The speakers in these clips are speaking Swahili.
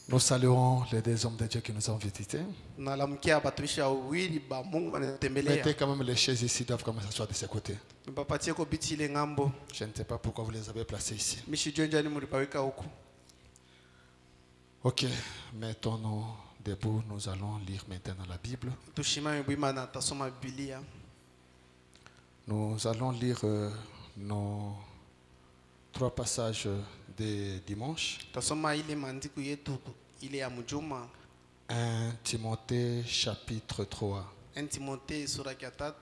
Nous saluons les deux hommes de Dieu qui nous ont visités. Nalamkia batumishi wawili ba Mungu wanatembelea. Mettez quand même les chaises ici, doivent quand même s'asseoir de ce côté. Mpapatie ko biti ile ngambo. Je ne sais pas pourquoi vous les avez placés ici. Mishi jonja ni mulipaweka huko. Ok, mettons-nous debout. Nous allons lire maintenant la Bible. Tushimame bwima na tasoma Biblia. Nous allons lire nos 3 passages de dimanche. Tasoma ile maandiko yetu ile ya mjuma. 1 Timothée chapitre 3. 1 Timothée sura ya 3.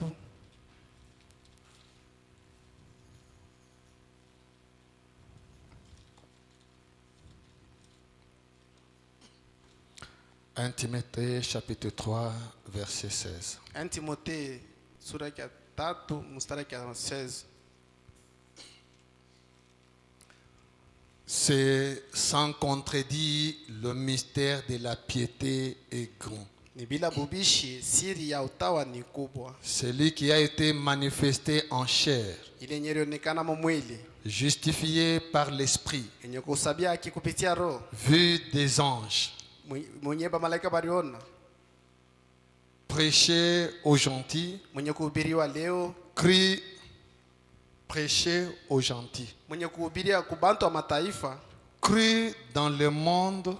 Un Timothée chapitre 3 verset 16. 1 Timothée sura ya 3 mstari ya 16. C'est sans contredit le mystère de la piété est grand. Ni bila bubishi siri ya utawa ni kubwa. Celui qui a été manifesté en chair, Ile nyerionekana mwili. justifié par l'esprit, Yenye kusabia akikupitia roho. vu des anges, Mwenye ba malaika baliona. prêché aux gentils, Mwenye kuhubiriwa leo. cri, prêché aux gentils, Mwenye kuhubiria kubantu wa mataifa. cru dans le monde,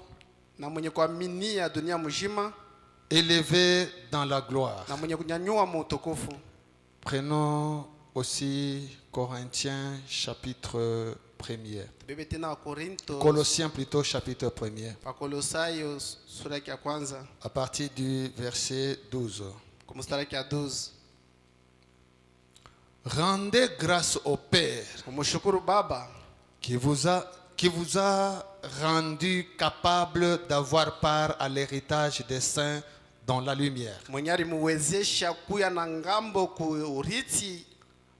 Na mwenye kuaminia dunia mzima. élevé dans la gloire. Na mwenye kunyanyua mutukufu. Prenons aussi Corinthiens chapitre 1er. Bebe tena wa Korinto. Colossiens plutôt chapitre 1er. Pa Kolosayo sura ya kwanza. À partir du verset 12. Kwa mstari ya 12. Rendez grâce au Père Kumshukuru Baba qui vous a rendu capable d'avoir part à l'héritage des saints dans la lumière, mwenye alimuwezesha kuya na ngambo kuurithi,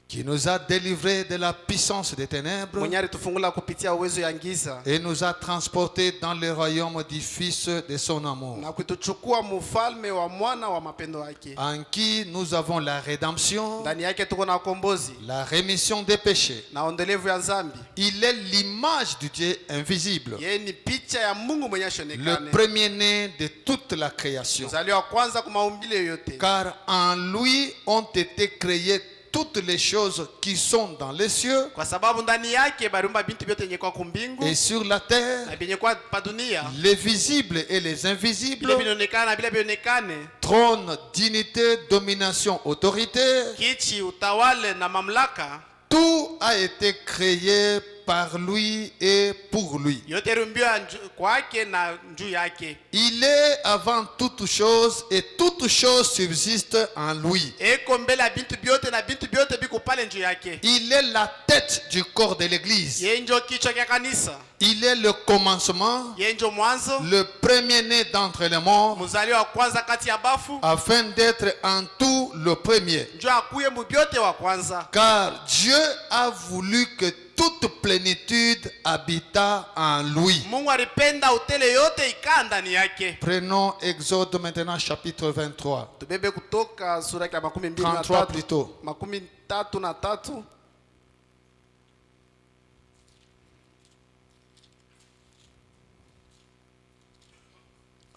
qui nous a délivrés de la puissance des ténèbres mwenye alitufungula kupitia uwezo ya giza et nous a transportés dans le royaume du Fils de son amour, na kutuchukua mfalme wa mwana wa mapendo yake, en qui nous avons la rédemption, ndani yake tuko na ukombozi la rémission des péchés. na ondelevu ya dhambi. Il est l'image du Dieu invisible, Yeye ni picha ya Mungu mwenye le ashonekane, premier-né de toute la création. mzaliwa wa kwanza kwa maumbile yote, Car en lui ont été créées toutes les choses qui sont dans les cieux kwa sababu ndani yake baliumba bintu vyote yenye kwa kumbingu et sur la terre, na vyenye kwa pa dunia, les visibles et les vile invisibles, vinaonekana na vile vionekane, trône, dignité, domination, autorité. kichi, utawale na mamlaka. Tout a été créé par lui et pour lui. Yote rumbiwa kwake na njuu yake. Il est avant toute chose et toute chose subsiste en lui. Eko mbele ya bintu byote na bintu byote biko pale njuu yake. Il est la tête du corps de l'église. Yeye ndio kichwa cha kanisa. Il est le commencement, Yeye ndio mwanzo, le premier-né d'entre les morts, mzaliwa wa kwanza kati ya bafu, afin d'être en tout le premier. ndio akuye mu byote wa kwanza. Car Dieu a voulu que toute plénitude habita en lui. Mungu alipenda utele yote ikaa ndani yake. Prenons Exode maintenant chapitre 23. Tubebe kutoka sura ya 33 plutôt. 33.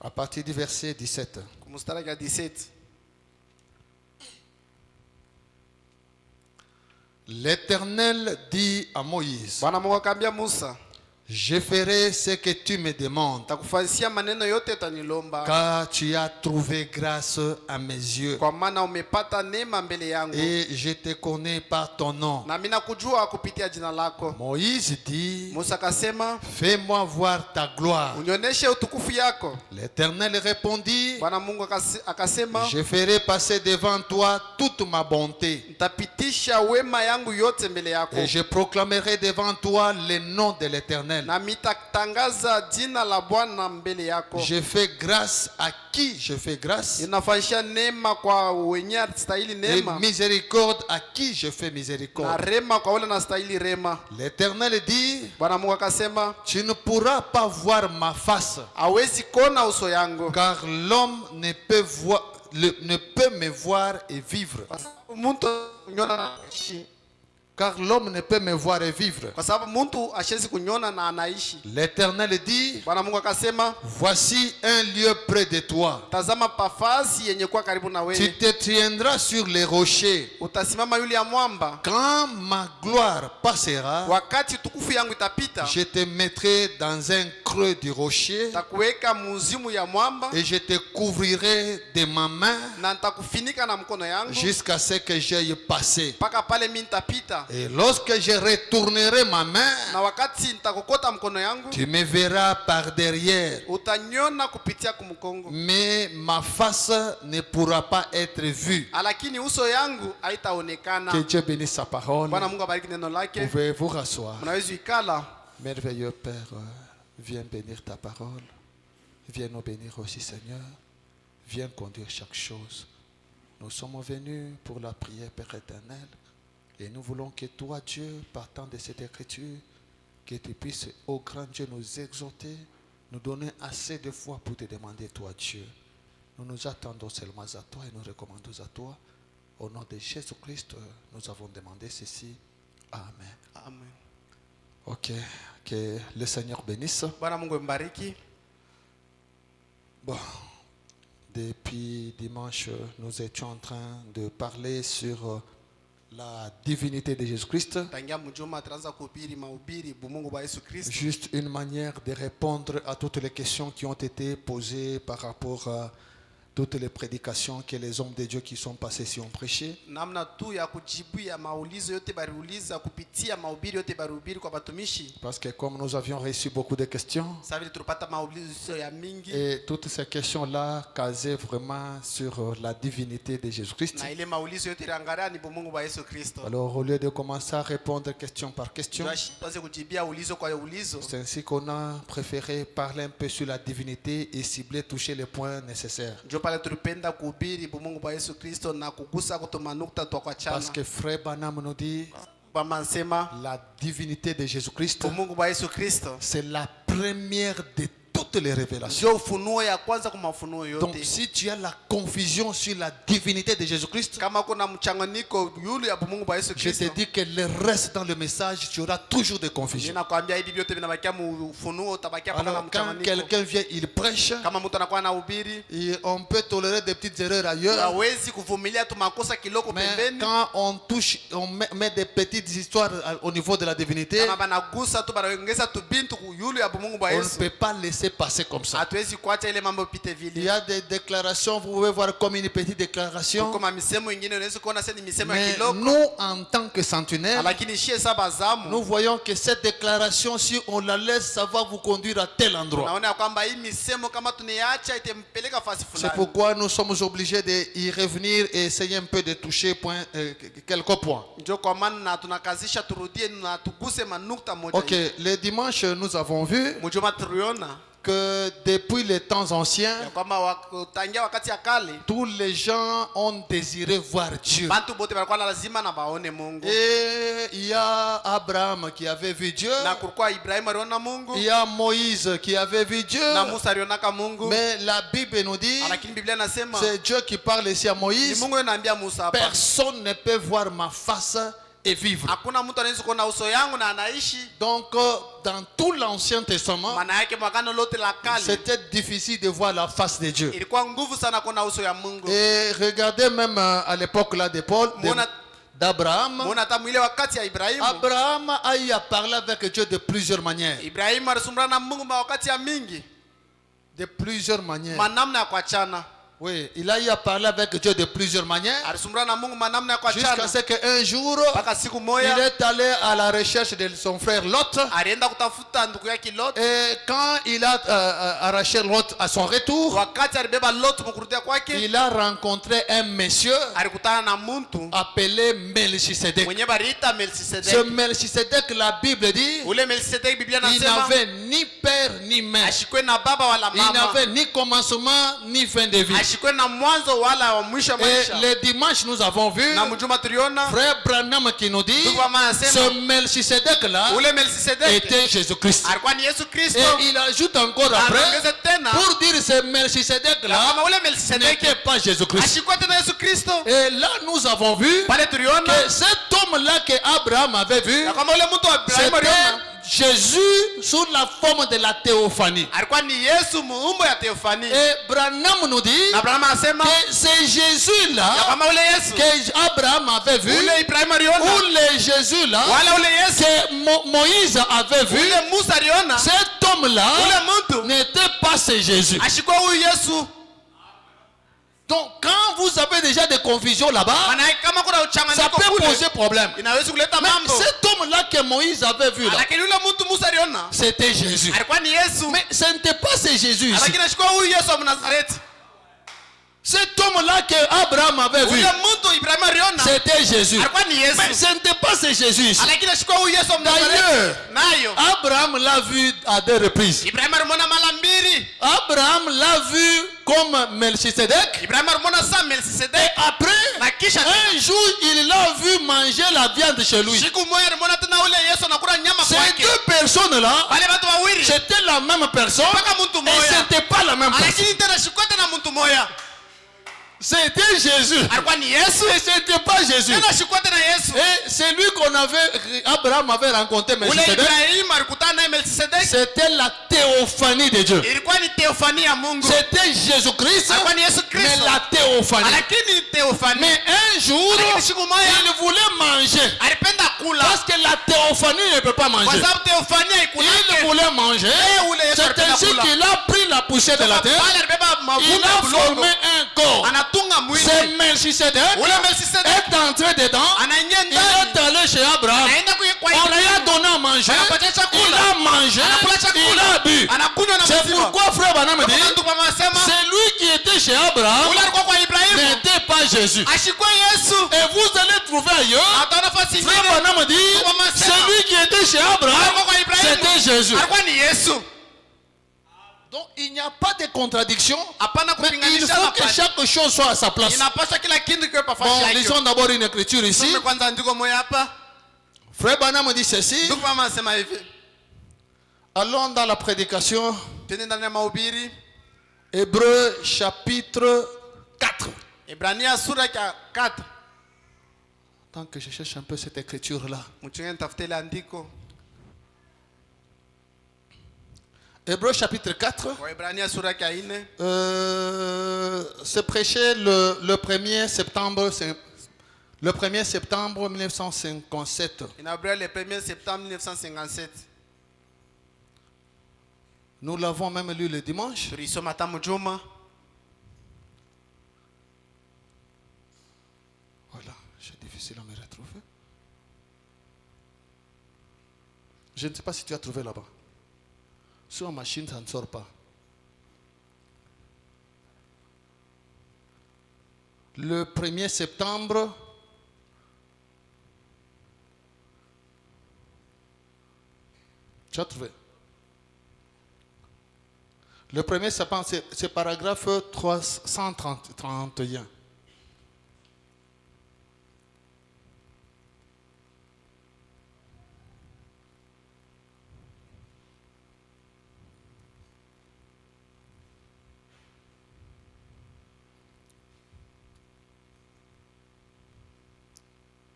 À partir du verset 17. Mstari ya 17. L'Éternel dit à Moïse, Bwana Mungu akamwambia Musa, je ferai ce que tu me demandes, takufanyia maneno yote utanilomba, car tu as trouvé grâce à mes yeux, kwa maana umepata neema mbele yangu, et je te connais par ton nom. na mimi nakujua kupitia jina lako. Moïse dit, Musa akasema, fais-moi voir ta gloire. unionyeshe utukufu yako. L'Éternel répondit, Bwana Mungu akasema, je ferai passer devant toi toute ma bonté, nitapitisha wema yangu yote mbele yako, et je proclamerai devant toi le nom de l'Éternel. na mitatangaza jina la Bwana mbele yako. Je fais grâce à qui je fais grâce, Inafanyisha neema kwa wenye stahili et neema, miséricorde à qui je fais na miséricorde. rema kwa wale na stahili rema. L'Éternel dit, Bwana Mungu akasema, tu ne pourras pas voir ma face, hawezi kona uso yangu, car l'homme ne peut me voir et vivre. mtu nyona na kuishi. car l'homme ne peut me voir et vivre. kwa sababu mtu hashezi kuniona na anaishi. L'Éternel dit, Bwana Mungu akasema, voici un lieu près de toi. tazama pafasi yenye kuwa karibu na Tu wewe, te tiendras sur les rochers. utasimama yule ya mwamba. Quand ma gloire passera, Wakati tukufu yangu itapita, je te mettrai dans un creux du rocher takuweka muzimu ya mwamba et je te couvrirai de ma main na nitakufinika na mkono yangu jusqu'à ce que j'aille passer. mpaka pale mimi nitapita. Et lorsque je retournerai ma main, Na wakati nitakokota mkono yangu, tu me verras par derrière, utanyona kupitia kumkongo, mais ma face ne pourra pas être vue. lakini uso yangu haitaonekana. Que Dieu bénisse sa parole. Bwana Mungu abariki neno lake. Pouvez-vous rasseoir. Mnaweza ikala. Merveilleux Père, viens bénir ta parole. Viens nous bénir aussi, Seigneur. Viens conduire chaque chose. Nous sommes venus pour la prière, Père éternel. Et nous voulons que toi, Dieu, partant de cette écriture, que tu puisses, ô grand Dieu, nous exhorter, nous donner assez de foi pour te demander, toi, Dieu. Nous nous attendons seulement à toi et nous recommandons à toi. Au nom de Jésus-Christ, nous avons demandé ceci. Amen. Amen. Ok, que le Seigneur bénisse. Bwana Mungu mbariki. Bon, depuis dimanche, nous étions en train de parler sur la divinité de Jésus-Christ. Tangia mjuma tunaanza kuhubiri mahubiri bumungu wa Yesu Kristo. Juste une manière de répondre à toutes les questions qui ont été posées par rapport à toutes les prédications que les hommes de Dieu qui sont passés ici ont prêché. Namna tu ya kujibu ya maulizo yote baliuliza kupitia mahubiri yote balihubiri kwa batumishi. Parce que comme nous avions reçu beaucoup de questions, Sasa vile tulipata maulizo ya mingi et toutes ces questions-là casaient vraiment sur la divinité de Jésus-Christ. na ile maulizo yote iliangalia ni bumungu wa Yesu Kristo. Alors au lieu de commencer à répondre question par question, Tuanze kujibia ulizo kwa ulizo. c'est ainsi qu'on a préféré parler un peu sur la divinité et cibler, toucher les points nécessaires. Ndio pale tulipenda kuhubiri bumungu wa Yesu Kristo na kugusa kutuma nukta tu kwa chana. Parce que Frère Branham nous dit, Bamansema la divinité de Jésus-Christ, bumungu wa Yesu Kristo c'est la première de toutes les révélations. ndio ufunuo ya kwanza kwa mafunuo Donc yote. si tu as la confusion sur la divinité de Jésus-Christ, Kama kuna mchanganyiko yule ya bumungu wa Yesu je te Kristo, dis que le reste dans le message, tu auras toujours des confusions. ninakwambia hivi vyote vinabakia mu ufunuo, utabakia paka na Alors quand mchanganyiko. quelqu'un vient, il prêche, Kama mtu anakuwa anahubiri, et on peut tolérer des petites erreurs ailleurs. hawezi kuvumilia tu makosa kiloko Mais pembeni. quand on touche, on met des petites histoires au niveau de la divinité, Kama banagusa tu banaongeza tu bintu yule ya bumungu wa on ne Yesu, peut pas laisser passer comme ça. hatuwezi kuacha ile mambo pite Il vile. y a des déclarations, vous pouvez voir comme une petite déclaration. Kama misemo ingine unaweza kuona sasa ni misemo ya Mais kiloko, nous, en tant que sentinelles, lakini shie saba zamu nous voyons que cette déclaration, si on la laisse, ça va vous conduire à tel endroit. naona kwamba hii misemo kama tunaiacha itempeleka fasi C'est fulani. pourquoi nous sommes obligés d'y revenir et essayer un peu de toucher quelques points. Ndio kwa maana tunakazisha turudie na tuguse manukta moja. Ok, le dimanche, nous avons vu Mjuma tuliona que depuis les temps anciens, ya kwamba tangia wakati ya kale tous les gens ont désiré voir Dieu. bantu bote walikuwa lazima na baone Mungu. Et il y a Abraham qui avait vu Dieu. Na kulikuwa Ibrahimu aliona Mungu, Il y a Moïse qui avait vu Dieu. na Musa alionaka Mungu. Mais la Bible nous dit, Lakini Biblia inasema c'est Dieu qui parle ici à ni Moïse. Mungu anaambia Musa hapa, Personne ne peut voir ma face et vivre. hakuna mtu anaweza kuona uso yangu na anaishi. Donc, dans tout l'Ancien Testament, Maana yake mwagano lote la kale c'était difficile de voir la face de Dieu. ilikuwa nguvu sana kuona uso ya Mungu. Et regardez même à l'époque là de Paul, d'Abraham. Muona hata mwile wakati ya Ibrahimu. Abraham a eu à parler avec Dieu de plusieurs manières. Ibrahimu alisumbuana na Mungu wakati ya mingi, De plusieurs manières. manamna ya kuachana. Oui, il a eu à parler avec Dieu de plusieurs manières. Alisumbuana na Mungu manamna ya Jusqu'à kuachana. ce qu'un jour, Mpaka siku il moja est allé à la recherche de son frère Lot. alienda kutafuta ndugu yake Lot. Et quand il a arraché Lot à son retour, Wakati alibeba Lot mkurudia kwake, il a rencontré un monsieur alikutana na muntu appelé Melchisedec. mwenye bariita Ce Melchisedek. Melchisedec, la Bible dit, Ule Melchisedek Biblia il nasema n'avait ni père ni mère. ashikwe na baba wala Il mama, n'avait ni commencement ni fin de vie. ashikwe na mwanzo wala wa mwisho wa Et maisha. le dimanche, nous avons vu Na mjuma tuliona Frère Branham qui nous dit ndugu mama anasema ce Melchisedec-là ule Melkisedeki était Jésus-Christ. alikuwa ni Yesu Kristo. Et il ajoute encore après Anaongeza tena pour dire ce Melchisedec-là kama ule Melkisedeki n'était pas Jésus-Christ. ashikwa tena Yesu Kristo. Et là, nous avons vu Pale tuliona que cet homme-là que Abraham avait vu, kama ule mtu wa Ibrahimu aliona c'était Jésus sous la forme de la théophanie. alikuwa ni Yesu muumbo ya teofani. Et Branham nous dit Na Abrahamu anasema que c'est Jésus-là kama ule Yesu que Abraham avait vu, ule Ibrahimu aliona ou le Jésus-là wala ule Yesu que Moïse avait vu. ule Musa aliona Cet homme-là ule mtu n'était pas ce Jésus. ashikwa huyu Yesu. Donc, quand vous avez déjà des confusions là-bas, Maana kama kuna ça uchanganyiko peut kule poser problème. inaweza kuleta Mais mambo. cet homme-là que Moïse avait vu là, Lakini yule mtu Musa aliona c'était Jésus. alikuwa ni Yesu. Mais ce n'était pas ce Jésus ici. Lakini ashikwa huyu Yesu wa Nazareti. Cet homme-là que Abraham avait vu, Ule mtu Ibrahimu aliona c'était Jésus. alikuwa ni Yesu. Mais ce n'était pas ce Jésus ici. Lakini ashikwa huyu Yesu wa D'ailleurs, Nazareti. Nayo Abraham l'a vu à deux reprises. Ibrahimu alimwona mara mbili. Abraham l'a vu comme Melchisedec. Ibrahimu alimwona sa Et Melkisedeki. après, Na kisha un jour, il l'a vu manger la viande chez lui. siku moja alimwona tena ule Yesu anakula nyama Ces kwake. deux personnes-là, Wale watu wawili c'était la même personne, mpaka mtu et mmoja. c'était pas la même personne. Lakini tena shikwa tena mtu mmoja. C'était Jésus. Alikuwa ni Yesu. Et c'était pas Jésus. Tena shikwa tena Yesu. Et c'est lui qu'on avait, Abraham avait rencontré Ule Melchisedec. Ibrahimu alikutana naye Melkisedeki. C'était la théophanie de Dieu. Ilikuwa ni teofani ya Mungu. C'était Jésus-Christ, Alikuwa ni Yesu mais Kristo. la théophanie. Lakini teofani Mais un jour, Lakini siku moja il voulait manger. alipenda kula. Parce que la théophanie ne peut pas Kwa manger. sababu teofani Il haikulake. voulait manger. Ule Yesu C'est alipenda ainsi kula. qu'il a pris la poussière de la terre. Pale alibeba Il mavuno ya a bulongo. formé un corps. Anatunga mwili. C'est Melchisedec Ule Melkisedeki est entré dedans. anaingia Il ndani. est allé chez Abraham. Anaenda kwa On lui a Ibrahimu. donné à manger. Anapatia chakula. Il a mangé. Anakula chakula. Il a bu. Anakunywa na C'est maziwa. pourquoi frère Branham dit, Kama ndugu mama anasema celui qui était chez Abraham ule alikuwa kwa Ibrahimu. n'était pas Jésus. Ashikwe Yesu. Et vous allez trouver ailleurs, Hata nafasi frère nyingine. Branham dit, celui qui était chez Abraham, Alikuwa kwa Ibrahimu. c'était Jésus. Alikuwa ni Yesu. Donc il n'y a pas de contradiction, Hapana mais il kupinganisha faut na que pale. chaque chose soit à sa place. Inapaswa kila kitu kiwe Bon, pafasi yake. lisons d'abord une écriture ici. Tusome kwanza andiko moja hapa. Frère Branham dit ceci. Ndugu mama anasema hivi. Allons dans la prédication. Twende ndani ya mahubiri. Hébreux chapitre 4. Ibrania sura ya 4. Tant que je cherche un peu cette écriture-là. Mchungaji nitafute ile andiko. Hébreux chapitre 4. Kwa Ibrania sura ya 4. C'est prêché le 1er septembre. Le 1er septembre 1957. Inaombea le 1er septembre 1957. Nous l'avons même lu le dimanche. Tulisoma hata mjuma. Voilà, c'est difficile à me retrouver. Je ne sais pas si tu as trouvé là-bas. Sur ma machine, ça ne sort pas. Le 1er septembre, tu as trouvé. Le 1er septembre, c'est paragraphe 331.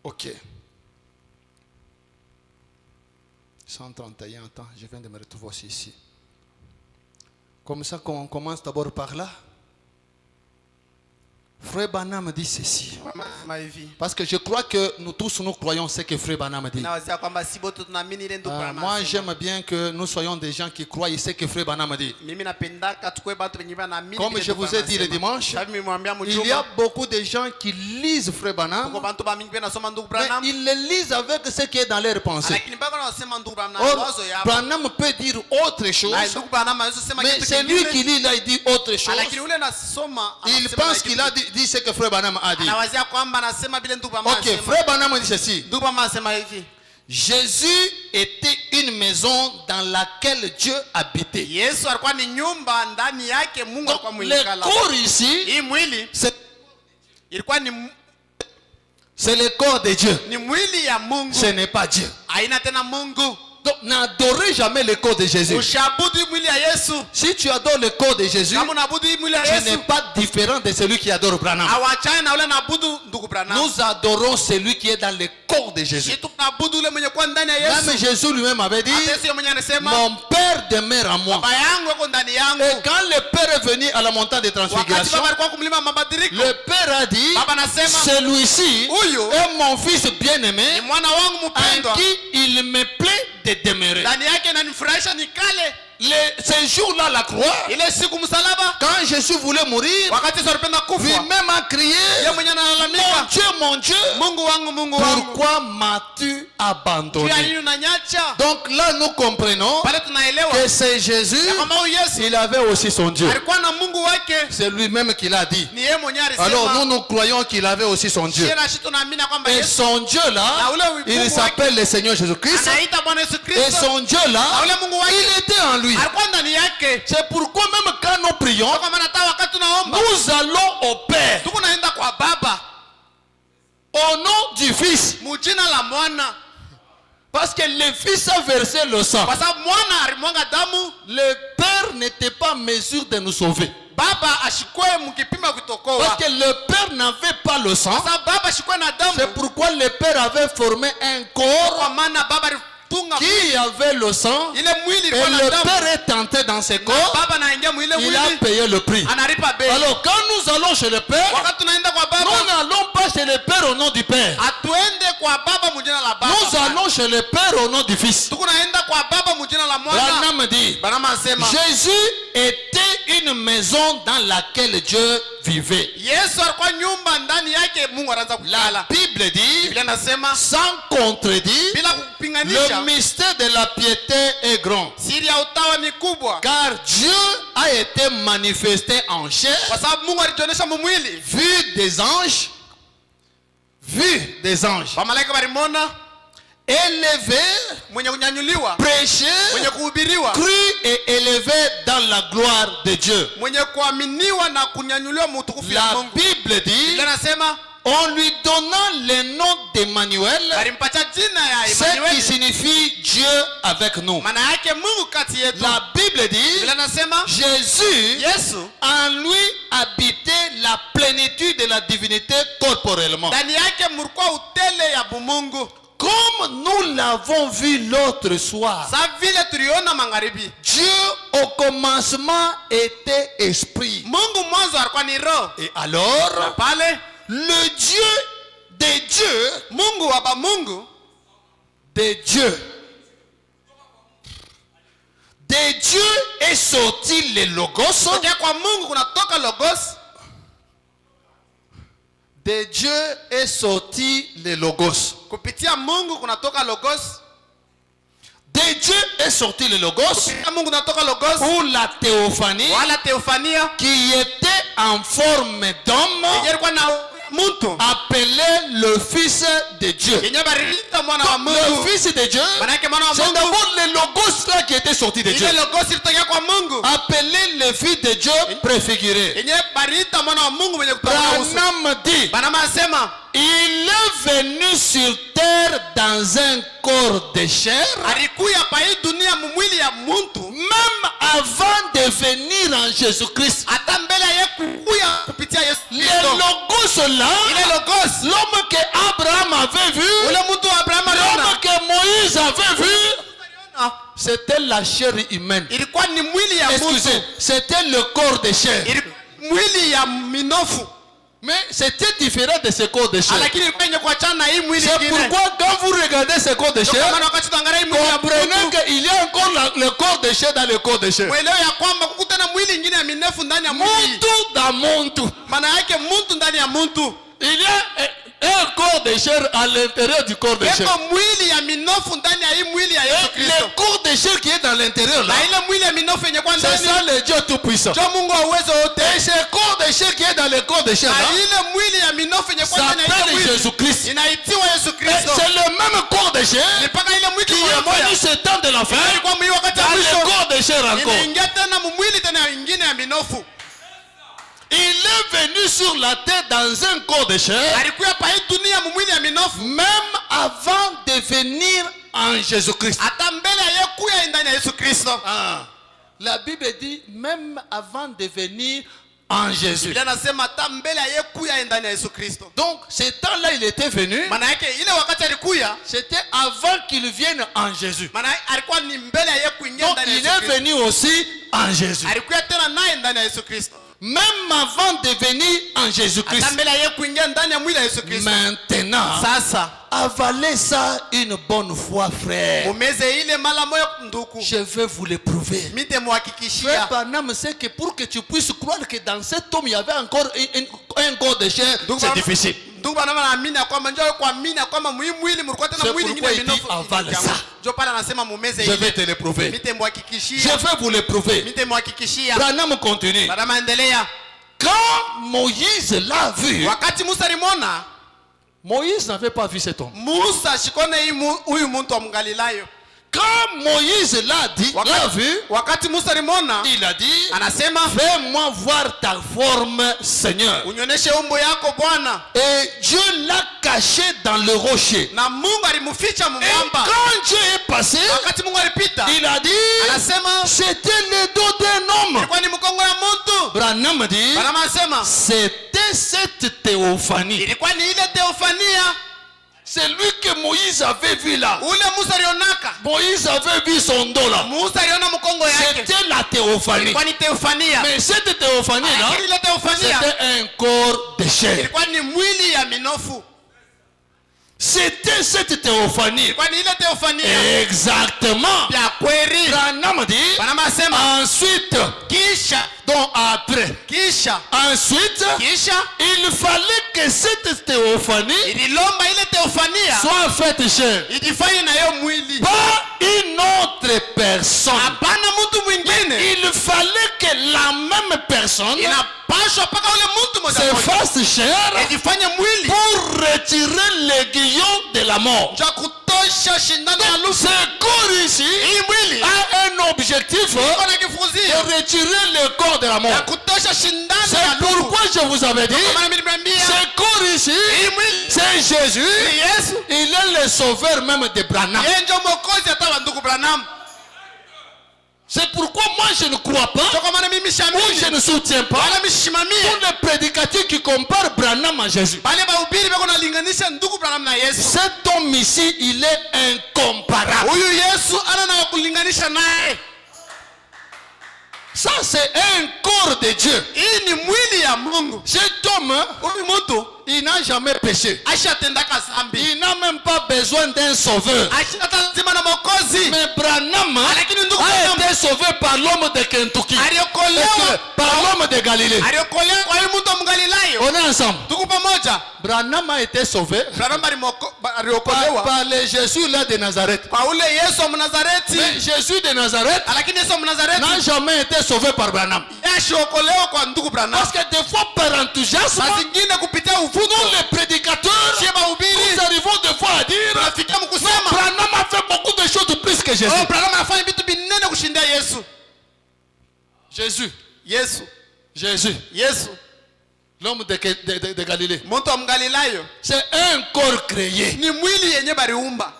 Ok. 131, attends, je viens de me retrouver aussi ici. Comme ça qu'on commence d'abord par là. Frère Branham dit ceci. Mama anasema hivi. Parce que je crois que nous tous nous croyons ce que Frère Branham dit. Nawazia kwamba si bote tunaamini ile ndugu Branham Moi anasema. j'aime bien que nous soyons des gens qui croient ce que Frère Branham dit. Mimi napendaka tukue batu wenye wanaamini. Comme vile je ndugu vous ai Branham dit le anasema. dimanche, Sababu nimemwambia il y a mjuma. beaucoup de gens qui lisent Frère Kwa Branham, bantu ba mingi nasoma ndugu mais Branham. ils le lisent avec ce qui est dans leur pensée. Lakini bado wanasema ndugu Branham Or, wazo yao. Branham peut dire autre chose, Na ndugu Branham anaweza sema mais kitu c'est lui qui kingine. lit là, il dit autre chose. Lakini ule nasoma Il anasema pense kitu qu'il a dit ce que Frère Branham a dit. anawazia kwamba anasema vile ndugu Branham Ok, anasema. Frère Branham dit ceci. Ndugu Branham anasema hivi. Jésus était une maison dans laquelle Dieu habitait. Yesu alikuwa ni nyumba ndani yake Mungu Donc, alikuwa le mwikala. corps ici, Hii mwili ilikuwa c'est le corps de Dieu. ni mwili ya Mungu. Ce n'est pas Dieu. Haina tena Mungu. Donc, n'adorez jamais le corps de Jésus. Ushabudu mwili ya Yesu. Si tu adores le corps de Jésus, Kama unabudu mwili ya tu Yesu, n'es pas différent de celui qui adore Branham. awachane na ule nabudu ndugu Branham. Nous adorons celui qui est dans le corps de Jésus. Kitu tunabudu ule mwenye kwa ndani ya Yesu. Même Jésus lui-même avait dit, Hata Yesu mwenyewe anasema, mon Père demeure en moi. baba yangu yuko ndani yangu. Et quand le Père est venu à la montagne de Wakati transfiguration, baba alikuwa kumlima mabadiliko, le Père a dit, baba anasema, celui-ci huyu est mon fils ni bien-aimé mwana wangu en mpendwa. qui il me plaît de demeurer. Ndani yake inanifurahisha nikale. Ce jour-là, à la croix, Ile siku msalaba, quand Jésus voulait mourir, wakati Yesu alipenda kufa, lui-même a crié, yeye mwenyewe analalamika, mon Dieu, Mungu wangu, Mungu wangu, pourquoi m'as-tu juu ya abandonné? nini unanyacha? Donc là, nous comprenons Pale tunaelewa que c'est Jésus, ya kwamba huyu Yesu il avait aussi son Dieu. alikuwa na Mungu wake, C'est lui-même qui l'a dit. ni yeye mwenyewe Alors alisema. nous croyons qu'il avait aussi son Dieu. Yeye na sisi tunaamini kwamba Et Yesu son Dieu là, na ule il Mungu s'appelle le Seigneur Jésus-Christ. anaita Bwana Yesu Et Kristo. son Dieu Na là, ule Mungu wake il était en lui. alikuwa ndani yake. C'est pourquoi même quand nous prions, Kwa maana hata wakati tunaomba nous allons au Père tuko naenda kwa Baba au nom du Fils. mujina la mwana, Parce que le Fils a versé le sang. kwa sababu mwana alimwaga damu. Le Père n'était pas en mesure de nous sauver. Baba ashikwe mkipima kutokoa, Parce que le Père n'avait pas le sang. kwa sababu baba ashikwe na damu. C'est pourquoi le Père avait formé un corps Kwa maana baba alitunga qui avait le sang. ile mwili Et ilikuwa na le damu. Père est tenté dans ce Na corps. baba anaingia mwile Il a mwili, payé le prix. analipa bei. Alors quand nous allons chez le Père, Wakati tunaenda kwa nous baba, n'allons pas chez le Père au nom du Père. atuende kwa baba mujina la baba. Nous allons chez le Père au nom du Fils. Tuko naenda kwa baba mujina la mwana. Branham dit, Branham anasema Jésus était une maison dans laquelle Dieu vivait. Yesu alikuwa nyumba ndani yake Mungu anaanza La kulala. Bible dit, Biblia inasema sans contredit, bila le kupinganisha, mystère de la piété est grand. siri ya utawa ni kubwa, Car Dieu a été manifesté en chair, kwa sababu Mungu alijionyesha mumwili. vu des anges, Wamalaika walimwona, élevé, mwenye kunyanyuliwa, prêché, mwenye kuhubiriwa, cru et élevé dans la gloire de Dieu. mwenye kuaminiwa na kunyanyuliwa mutukufu ya La Mungu. Bible dit, Biblia inasema en lui donnant le nom d'Emmanuel, walimpatia jina ya ce qui Emmanuel, signifie Dieu avec nous. maana yake Mungu kati yetu. La Bible dit, Biblia inasema Jésus, Yesu en lui habitait la plénitude de la divinité corporellement. ndani yake mlikuwa utele ya bumungu. Comme nous l'avons vu l'autre soir, Sa vile tuliona magharibi, Dieu au commencement était esprit. Mungu mwanzo alikuwa ni roho. Et alors, Pale le Dieu de Dieu, Mungu wa ba Mungu, de Dieu est sorti le Logos. tokea kwa Mungu kunatoka logos. De Dieu est sorti le Logos. Kupitia Mungu kunatoka logos. De Dieu est sorti le Logos, Kupitia Mungu kunatoka logos. ou la théophanie, Wala teofania qui était en forme d'homme, yenye ilikuwa na mtu appelé le Fils de Dieu. yenye barita mwana wa Le Mungu. Fils de Dieu, Manake mwana wa c'est Mungu d'abord le Logos là qui était sorti de Dieu. ile logos ilitokea kwa Mungu Appelé le Fils de Dieu préfiguré. yenye barita mwana wa Mungu mwenye kutoka uso. Branham dit, Bana masema il est venu sur terre dans un corps de chair, alikuya pa hii dunia mumwili ya muntu, même avant de venir en Jésus-Christ. hata mbele ya kukuya kupitia Yesu Le Kristo. Logos là, Ile logos l'homme que Abraham avait vu, ule mtu wa Abrahamu l'homme aliona, que Moïse avait vu, c'était la chair humaine. ilikuwa ni mwili ya Excusez, mtu, c'était le corps de chair. mwili ya minofu, Mais c'était différent de ce corps de chair. lakini ilikuwa yenye kuachana na hii mwili C'est ingine. pourquoi quand vous regardez ce corps de Ndio chair, maana wakati tuangalia hii mwili ya comprenez mtu, qu'il y a encore le corps de chair dans le corps de chair. mwelewe ya kwamba kukutana mwili ingine ya minefu ndani ya mwili. Muntu dans muntu. Maana yake mtu ndani ya mtu. Il y a un corps de chair à l'intérieur du corps de chair. Eko mwili ya minofu ndani ya hii mwili ya Yesu Et Kristo. le corps de chair qui est dans l'intérieur là, Na ile mwili ya minofu yenye kwa c'est ndani, ça le le Dieu Tout-Puissant. njo Mungu wa uwezo wote. Et ce corps de chair qui est dans le corps de chair, Na là, ile mwili ya minofu yenye kwa ndani ya ile s'appelle mwili Jésus-Christ. inaitiwa Yesu Et Kristo. c'est le même corps de chair Ni mpaka ile mwili qui moja est moja venu ce temps de l'enfer ilikuwa mwili wakati wa dans le mwisho corps de chair encore. inaingia tena mwili tena ingine ya minofu. Il est venu sur la terre dans un corps de chair, Alikuwa pa hii dunia mwili ya minofu même avant de venir en Jésus-Christ. hata mbele ya kuya ndani ya Yesu Kristo. Ah. La Bible dit même avant de venir en Jésus. Biblia nasema hata mbele ya kuya ndani ya Yesu Kristo. Donc, ce temps-là, il était venu. Maana yake ile wakati alikuya, C'était avant qu'il vienne en Jésus. maana alikuwa ni mbele ya kuingia Donc, ndani ya il Yesu est Kristo. venu aussi en Jésus. Alikuya tena naye ndani ya Yesu Kristo. Même avant de venir en Jésus-Christ. Hata mbele ya kuingia ndani ya mwili ya Yesu Kristo. Maintenant, Sasa avalez ça une bonne fois, frère. mumeze ile mara moja nduku. Je vais vous le prouver. Mite Frère muhakikishia. Branham sait que pour que tu puisses croire que dans cet homme il y avait encore un corps de chair, c'est difficile. Ndugu bana naamini kwamba njoo kuamini kwamba mwili mlikuwa tena C'est mwili pourquoi nyingine il dit, avale ça. Njoo pale anasema mumeze Je vais ile. te le prouver. Mite Je muhakikishia. vais vous le prouver. Mite muhakikishia. Branham continue. Bana maendelea. Quand Moïse l'a vu, Wakati Musa alimwona, Moïse n'avait pas vu cet homme. Musa shikone huyu muntu wa Mgalilayo. Quand Moïse l'a vu, Wakati Musa alimwona, il a dit, anasema fais-moi voir ta forme, Seigneur. unionyeshe umbo yako Bwana. Et Dieu l'a caché dans le rocher. Na Mungu alimficha Et mwamba. quand Dieu est passé, Wakati Mungu alipita, il a dit, anasema c'était le dos d'un homme. ilikuwa ni mkongo ya mtu. Branham dit, Bana anasema c'était cette théophanie. ilikuwa ni ile teofania. C'est lui que Moïse avait vu là. Ule Musa alionaka. Moïse avait vu son dos là. Musa aliona mkongo yake. C'était la théophanie. Ilikuwa ni teofania. Mais cette théophanie là, Lakini ile teofania c'était un corps de chair. ilikuwa ni mwili ya minofu. C'était cette théophanie. Ilikuwa ni ile teofania. Exactement. Ya kweli. Branham dit, Bana anasema ensuite, kisha donc après, ensuite, il fallait que cette théophanie ililomba ile teofania soit faite chair. ijifanye na yo mwili. Pas une autre personne. Hapana mtu mwingine. Il fallait que la même personne Inapaswa paka ule mtu moja se moja fasse chair ijifanye mwili pour retirer l'aiguillon de la mort. ja kutosha shindano ya lufu. Ce corps ici Hii mwili a un objectif iko na de kifuzio retirer le corps de la ya mort. kutosha shindano ya C'est lufu. pourquoi je vous avais dit, Kwa maana mimi nimeambia ce corps ici, hii mwili c'est Jésus. ni Yesu. Il est le sauveur même de Branham. Yeye ndio mwokozi hata wa ndugu Branham. C'est pourquoi moi je ne crois pas, Kwa maana mimi ou je shamini ne soutiens pas, wala mishimamie tous les prédicateurs qui comparent Branham à Jésus. bale bahubiri bako nalinganisha ndugu Branham na Yesu. Cet homme ici, il est incomparable. Huyu Yesu ana na kulinganisha naye. Ça, c'est un corps de Dieu. Hii ni mwili ya Mungu. Cet homme, Huyu mtu il n'a jamais péché. ashatendaka zambi. Il n'a même pas besoin d'un sauveur. Ashatazima na mwokozi. Mais Branham Lakini ndugu a Branham été sauvé par l'homme de Kentucky. aliokolewa Par l'homme de Galilée. aliokolewa kwa huyu mtu wa Mgalilayo. On est ensemble. Tuko pamoja. Branham a été sauvé Branham aliokolewa par le Jésus là de Nazareth. kwa ule Yesu wa Mnazareti. Mais Jésus de Nazareth Lakini Yesu wa Mnazareti n'a jamais été sauvé par Branham. ashiokolewa kwa ndugu Branham. Parce que des fois, par enthousiasme, Saa zingine kupitia nous ufunuo les prédicateurs, sie bahubiri nous arrivons des fois à dire, tunafikia mkusema Branham a fait beaucoup de choses de plus que Jésus. oh, Branham anafanya vitu vinene kushindia Yesu. Jésus, Yesu l'homme de Galilée, mtu wa Mgalilayo c'est un corps créé. ni mwili yenye bariumba.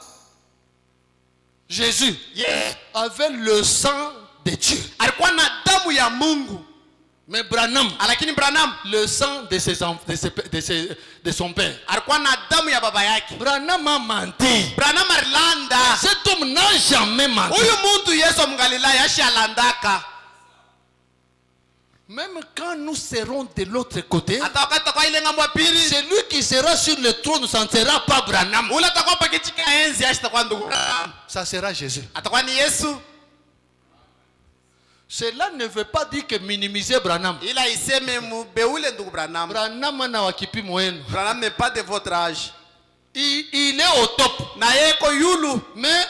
Jésus Yes. avait le sang de Dieu. Alikuwa na damu ya Mungu. Mais Branham, Lakini Branham le sang de son père. alikuwa na damu ya baba yake. Branham a menti. Branham alilanda. Cet homme n'a jamais menti. Huyu muntu Yesu wa Mgalilayo ashalandaka. Même quand nous serons de l'autre côté, Hata wakati kwa ile ngambo ya pili, celui qui sera sur le trône, ça ne sera pas Branham. ule atakuwa pakichika enzi ashitakuwa ndugu Branham. Ça sera Jésus. Atakuwa ni Yesu. Cela ne veut pas dire que minimiser Branham. Ila iseme mubeule ndugu Branham. Branham na wakipimo wenu. Branham n'est pas de votre âge. Il est au top. Na yeko yulu. Mais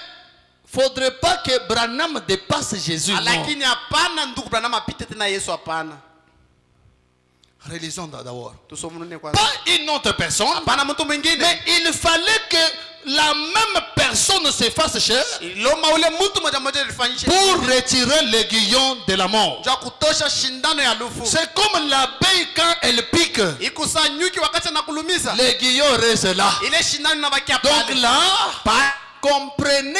Faudrait pas que Branham dépasse Jésus. Non. lakini hapana ndugu Branham apite tena Yesu, hapana. Relisons d'abord. Tusomune kwanza. Pas une autre personne. Hapana mtu mwingine. Mais il fallait que la même personne se fasse chair Iloma ule mtu moja moja alifanyisha pour retirer l'aiguillon de la mort. ja kutosha shindano ya lufu. C'est comme l'abeille quand elle pique. Ikusa nyuki wakati anakulumiza. L'aiguillon reste là. Ile shindano inabakia Donc pale. là, comprenez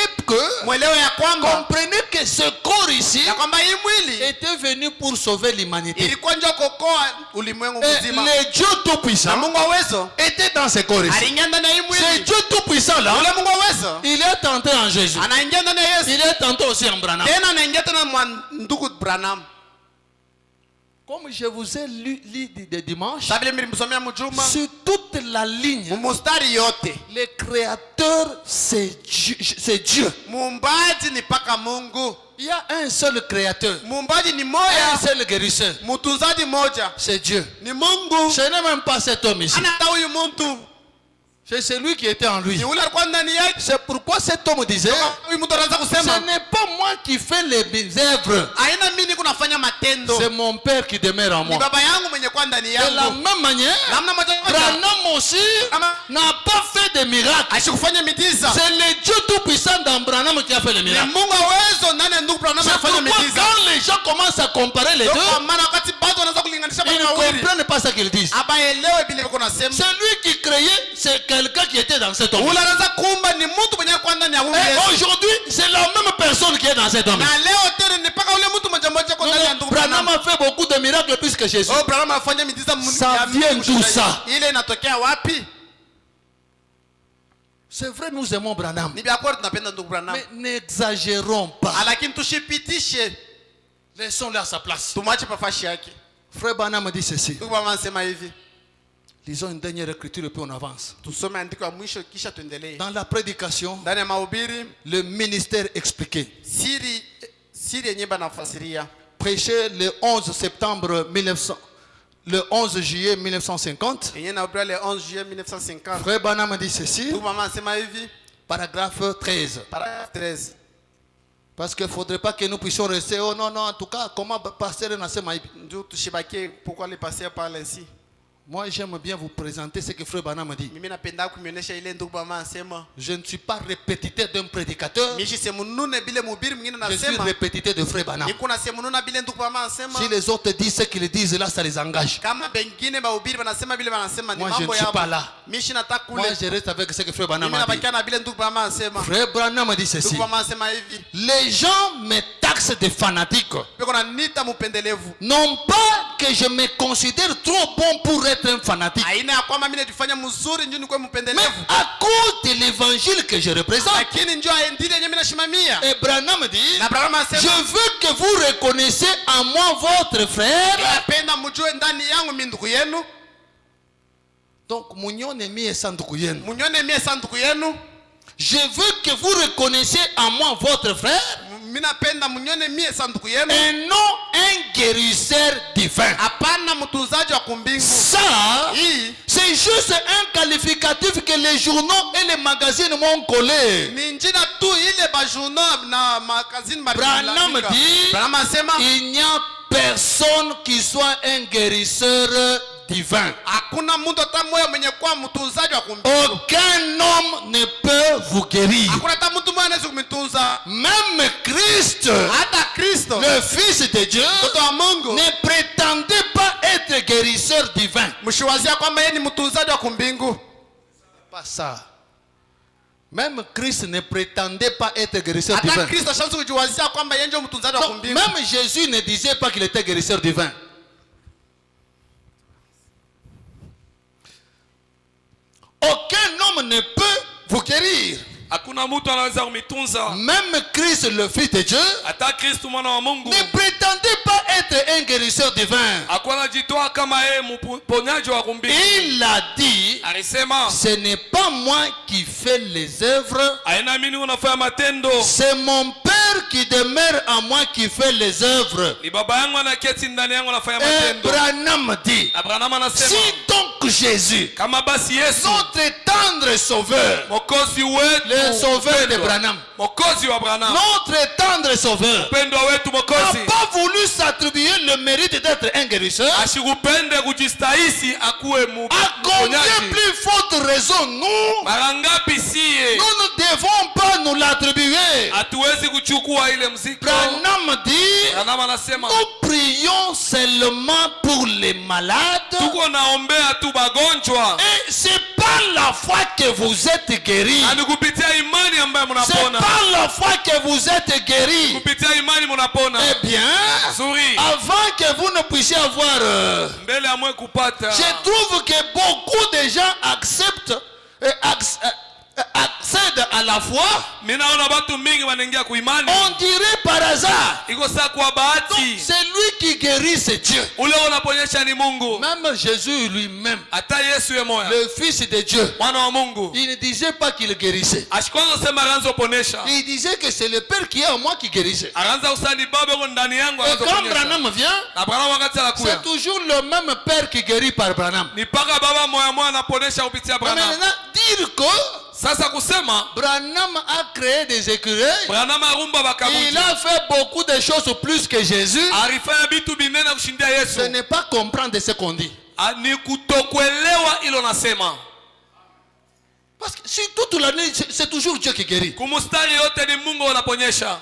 que ce corps ici ya kwamba hii mwili était venu pour sauver l'humanité. ilikuwa njoo kuokoa ulimwengu Et mzima. le Dieu tout-puissant Na Mungu wa uwezo était dans ce corps ici. aliingia ndani ya hii Ce mwili. Dieu tout-puissant là, Ule Mungu wa uwezo il est entré en Jésus. anaingia ndani ya Yesu. Il est entré aussi en Branham. Tena anaingia tena mwa ndugu Branham. Comme je vous ai lu de dimanche, Sabile mlimsomea mjuma. sur toute la ligne, Mustari yote. le créateur c'est Dieu. Muumbaji ni paka Mungu. Il y a un seul créateur, Muumbaji ni un moja. seul guérisseur, Mtunzaji moja. c'est Dieu. Ni Mungu. Ce n'est même pas cet homme ici, Ana huyu mtu. c'est celui qui était en lui. Ni ule alikuwa ndani yake. C'est pourquoi cet homme disait, Huyu mtu anaanza ce kusema, n'est pas moi qui fais les œuvres, aina mimi niko nafanya matendo. c'est mon Père qui demeure en Ni moi. baba yangu mwenye kwa ndani De la yangu. même manière, Namna moja moja. Branham aussi n'a pas fait de miracles. Ashikufanya miujiza. C'est le Dieu tout-puissant dans Branham qui a fait les Ni miracles. Mungu wa uwezo ndani ya ndugu Branham C'est anafanya pourquoi miujiza. quand les gens commencent à comparer les Ndio deux, kwa maana wakati bado wanaanza kulinganisha ils mambo ne mawili. comprennent pas ce qu'ils disent. Abaelewe bila yuko nasema. Celui qui créait, c'est quelqu'un qui était dans cet homme. Ule anaanza kuumba ni mtu mwenye kwa ndani ya huyu Et Yesu. aujourd'hui, c'est la même personne qui est dans cet homme. Na leo tena ni paka ule mtu moja moja kwa ndani ya ndugu Branham Branham. a fait beaucoup de miracles plus que Jésus. Oh, Branham anafanya miujiza Ça vient d'où ça? Ile inatokea wapi? C'est vrai, nous aimons Branham. Ni vya kweli tunapenda ndugu Branham. Mais n'exagérons pas. Lakini tushipitishe. Laissons-le à sa place. Tumwache pafashi yake. Frère Branham dit ceci. Ndugu Branham anasema hivi. Lisons une dernière écriture et puis on avance. Tusome andiko ya mwisho kisha tuendelee. Dans la prédication, Ndani ya mahubiri le ministère expliqué. siri yenye banafasiria. Prêché le 11 septembre 1900, le 11 juillet 1950. Yenye nahubiri le 11 juillet 1950. Frère Branham dit ceci, Ndugu Branham anasema hivi. paragraphe 13. Paragraphe 13. Parce qu'il ne faudrait pas que nous puissions rester, oh non, non, en tout cas, comment pasteur Nasema hivi. Ndio tushibakie pourquoi le pasteur parle ainsi. Moi, j'aime bien vous présenter ce que Frère Branham dit. Mimi napenda kumionyesha ile ndugu Branham anasema. Je ne suis pas répétiteur d'un prédicateur. Mimi si munune bile mhubiri mwingine Je suis anasema. répétiteur de Frère Branham. Niko na semununa bile ndugu Branham anasema. Si les autres disent ce qu'ils disent là, ça les engage. Kama bengine mahubiri wanasema bile wanasema ni Moi, je mambo ne suis yao. pas là. Mimi nataka kule. Moi, je reste avec ce que Frère Branham Mimi a dit. nabakia na bile ndugu Branham anasema. Frère Branham dit ceci. Ndugu Branham anasema hivi. Les gens me taxent de fanatique. Biko na nita mpendelevu. Non pas que je me considère trop bon pour être un fanatique. Aina ya kwamba mimi najifanya mzuri njoo nikuwe Mais mpendelevu. à cause de l'évangile que je représente. Lakini njoo aendile yenyewe mimi nashimamia. Et Branham dit, Na Branham anasema. je veux que vous reconnaissiez en moi votre frère. Napenda mjue ndani yangu mimi ndugu yenu. Donc, munyone mie sanduku yenu. Munyone mie sanduku yenu. Je veux que vous reconnaissiez en moi votre frère. Mimi napenda munyone mie sanduku yenu. Et non un guérisseur divin. Hapana mtunzaji wa kumbingu. Ça, Hii c'est juste un qualificatif que les journaux et les magazines m'ont collé. ni njina tu ile ba journal na magazine ba Branham dit, Branham anasema il n'y a personne qui soit un guérisseur divin. hakuna mtu hata mmoja mwenye kuwa mtunzaji wa kumbingu. Aucun homme ne peut vous guérir. Hakuna hata mtu mmoja anaweza kumtunza. Même Christ, Hata Kristo le Fils de Dieu, mtoto wa Mungu ne prétendait pas être guérisseur divin. mshiwazia kwamba yeye ni mtunzaji wa kumbingu. Pas ça. Même Christ ne prétendait pas être guérisseur Hata divin. Kristo shanzo kujiwazia kwamba yeye ndio mtunzaji wa Donc, kumbingu. même Jésus ne disait pas qu'il était guérisseur divin. Aucun homme ne peut vous guérir. Hakuna mtu anaweza kumitunza. Même Christ, le Fils de Dieu, Hata Kristo mwana wa Mungu ne prétendait pas être un guérisseur divin. hakuwa anajitoa kama yeye mponyaji wa kumbingu. Il a dit, Alisema ce n'est pas moi qui fais les œuvres, aina mimi unafanya matendo, c'est mon Père qui demeure en moi qui fait les œuvres. ni baba yangu anaketi ndani yangu anafanya Et matendo. Branham dit, Abraham si anasema donc Jésus, kama basi Yesu notre tendre sauveur, Mwokozi wetu le le sauveur de mpendwa, Branham, mokozi wa Branham, notre tendre sauveur, mpendwa wetu n'a mokozi, pas voulu s'attribuer le mérite d'être un guérisseur. ashikupende kujistahisi akuwe À combien mponyaji. plus forte raison nous, Mara ngapi siye nous ne devons pas nous l'attribuer. hatuwezi kuchukua ile mziko. Branham dit, Branham anasema nous prions seulement pour les malades. tuko naombea tu bagonjwa, Et c'est par la foi que vous êtes guéris. na ni kupitia imani ambayo C'est mnapona, par la foi que vous êtes guéris. kupitia imani mnapona. Eh bien, Zuri, avant que vous ne puissiez avoir... mbele ya mwe kupata, je trouve que beaucoup de gens acceptent et accèdent à la foi. minaona watu mingi wanaingia kuimani, On dirait par hasard. iko saa kwa bahati. C'est lui qui guérit, c'est Dieu. Ule unaponyesha ni Mungu. Même Jésus lui-même, Hata Yesu ye moya, le Fils de Dieu, mwana wa Mungu, il ne disait pas qu'il guérissait. ashikwanza sema aranza ponesha, Il disait que c'est le Père qui est en moi qui guérissait. aranza usani baba yuko ndani yangu, Et aranza quand kuonyesha. Branham vient, Na Branham wakati anakuya, c'est toujours le même Père qui guérit par Branham. ni paka baba moya moya anaponesha kupitia Mais Branham. maintenant, dire que Sasa kusema Branham a créé des écureuils, Branham arumba il bakabuji, a fait beaucoup de choses plus que Jésus. alifanya vitu binene kushindia Ce Yesu. n'est pas comprendre ce qu'on dit. Ni kutokuelewa ilo nasema. Parce que si toute l'année, c'est toujours Dieu qui guérit. Kumustari yote ni Mungu anaponyesha.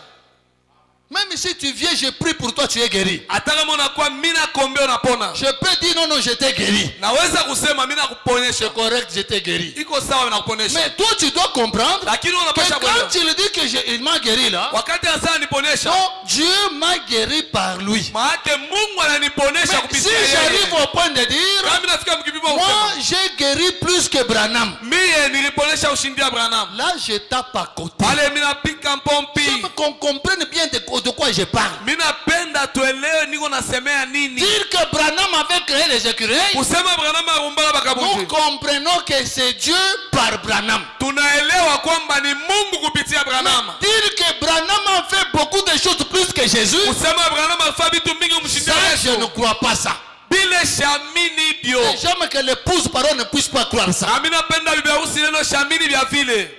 Même si tu viens, je prie pour toi, tu es guéri. Hata kama unakuwa mina kombe unapona, Je peux dire non, non, je t'ai guéri. naweza kusema mina kuponyesha, C'est correct, je t'ai guéri. iko sawa na kuponesha. Mais toi, tu dois comprendre Lakini que unapasha quand kuelewa, il dit que il m'a guéri là, wakati hasa niponesha, non, Dieu m'a guéri par lui. maana Mungu ananiponesha Mais kupitia si j'arrive yeye. au point de dire, Kama nafika mkipimo moi, kusema j'ai guéri plus que Branham, mie niliponesha ushindia Branham, là, je tape à côté. pale mina pika mpompi. J'aime qu'on comprenne bien de quoi je parle. Minapenda tuelewe niko nasemea nini. Dire que Branham avait créé les écureuils, Kusema Branham arumbaka nous bakabuji, comprenons que c'est Dieu par Branham. tunaelewa kwamba ni Mungu kupitia Branham. Dire que Branham a fait beaucoup de choses plus que Jésus, Kusema Branham alifanya vitu mingi kumshindia ça, je ne Yesu, crois pas ça. bila shamini bio. J'aime que l'épouse parole ne puisse pas croire ça. Na mimi napenda bibi harusi neno shamini vya vile.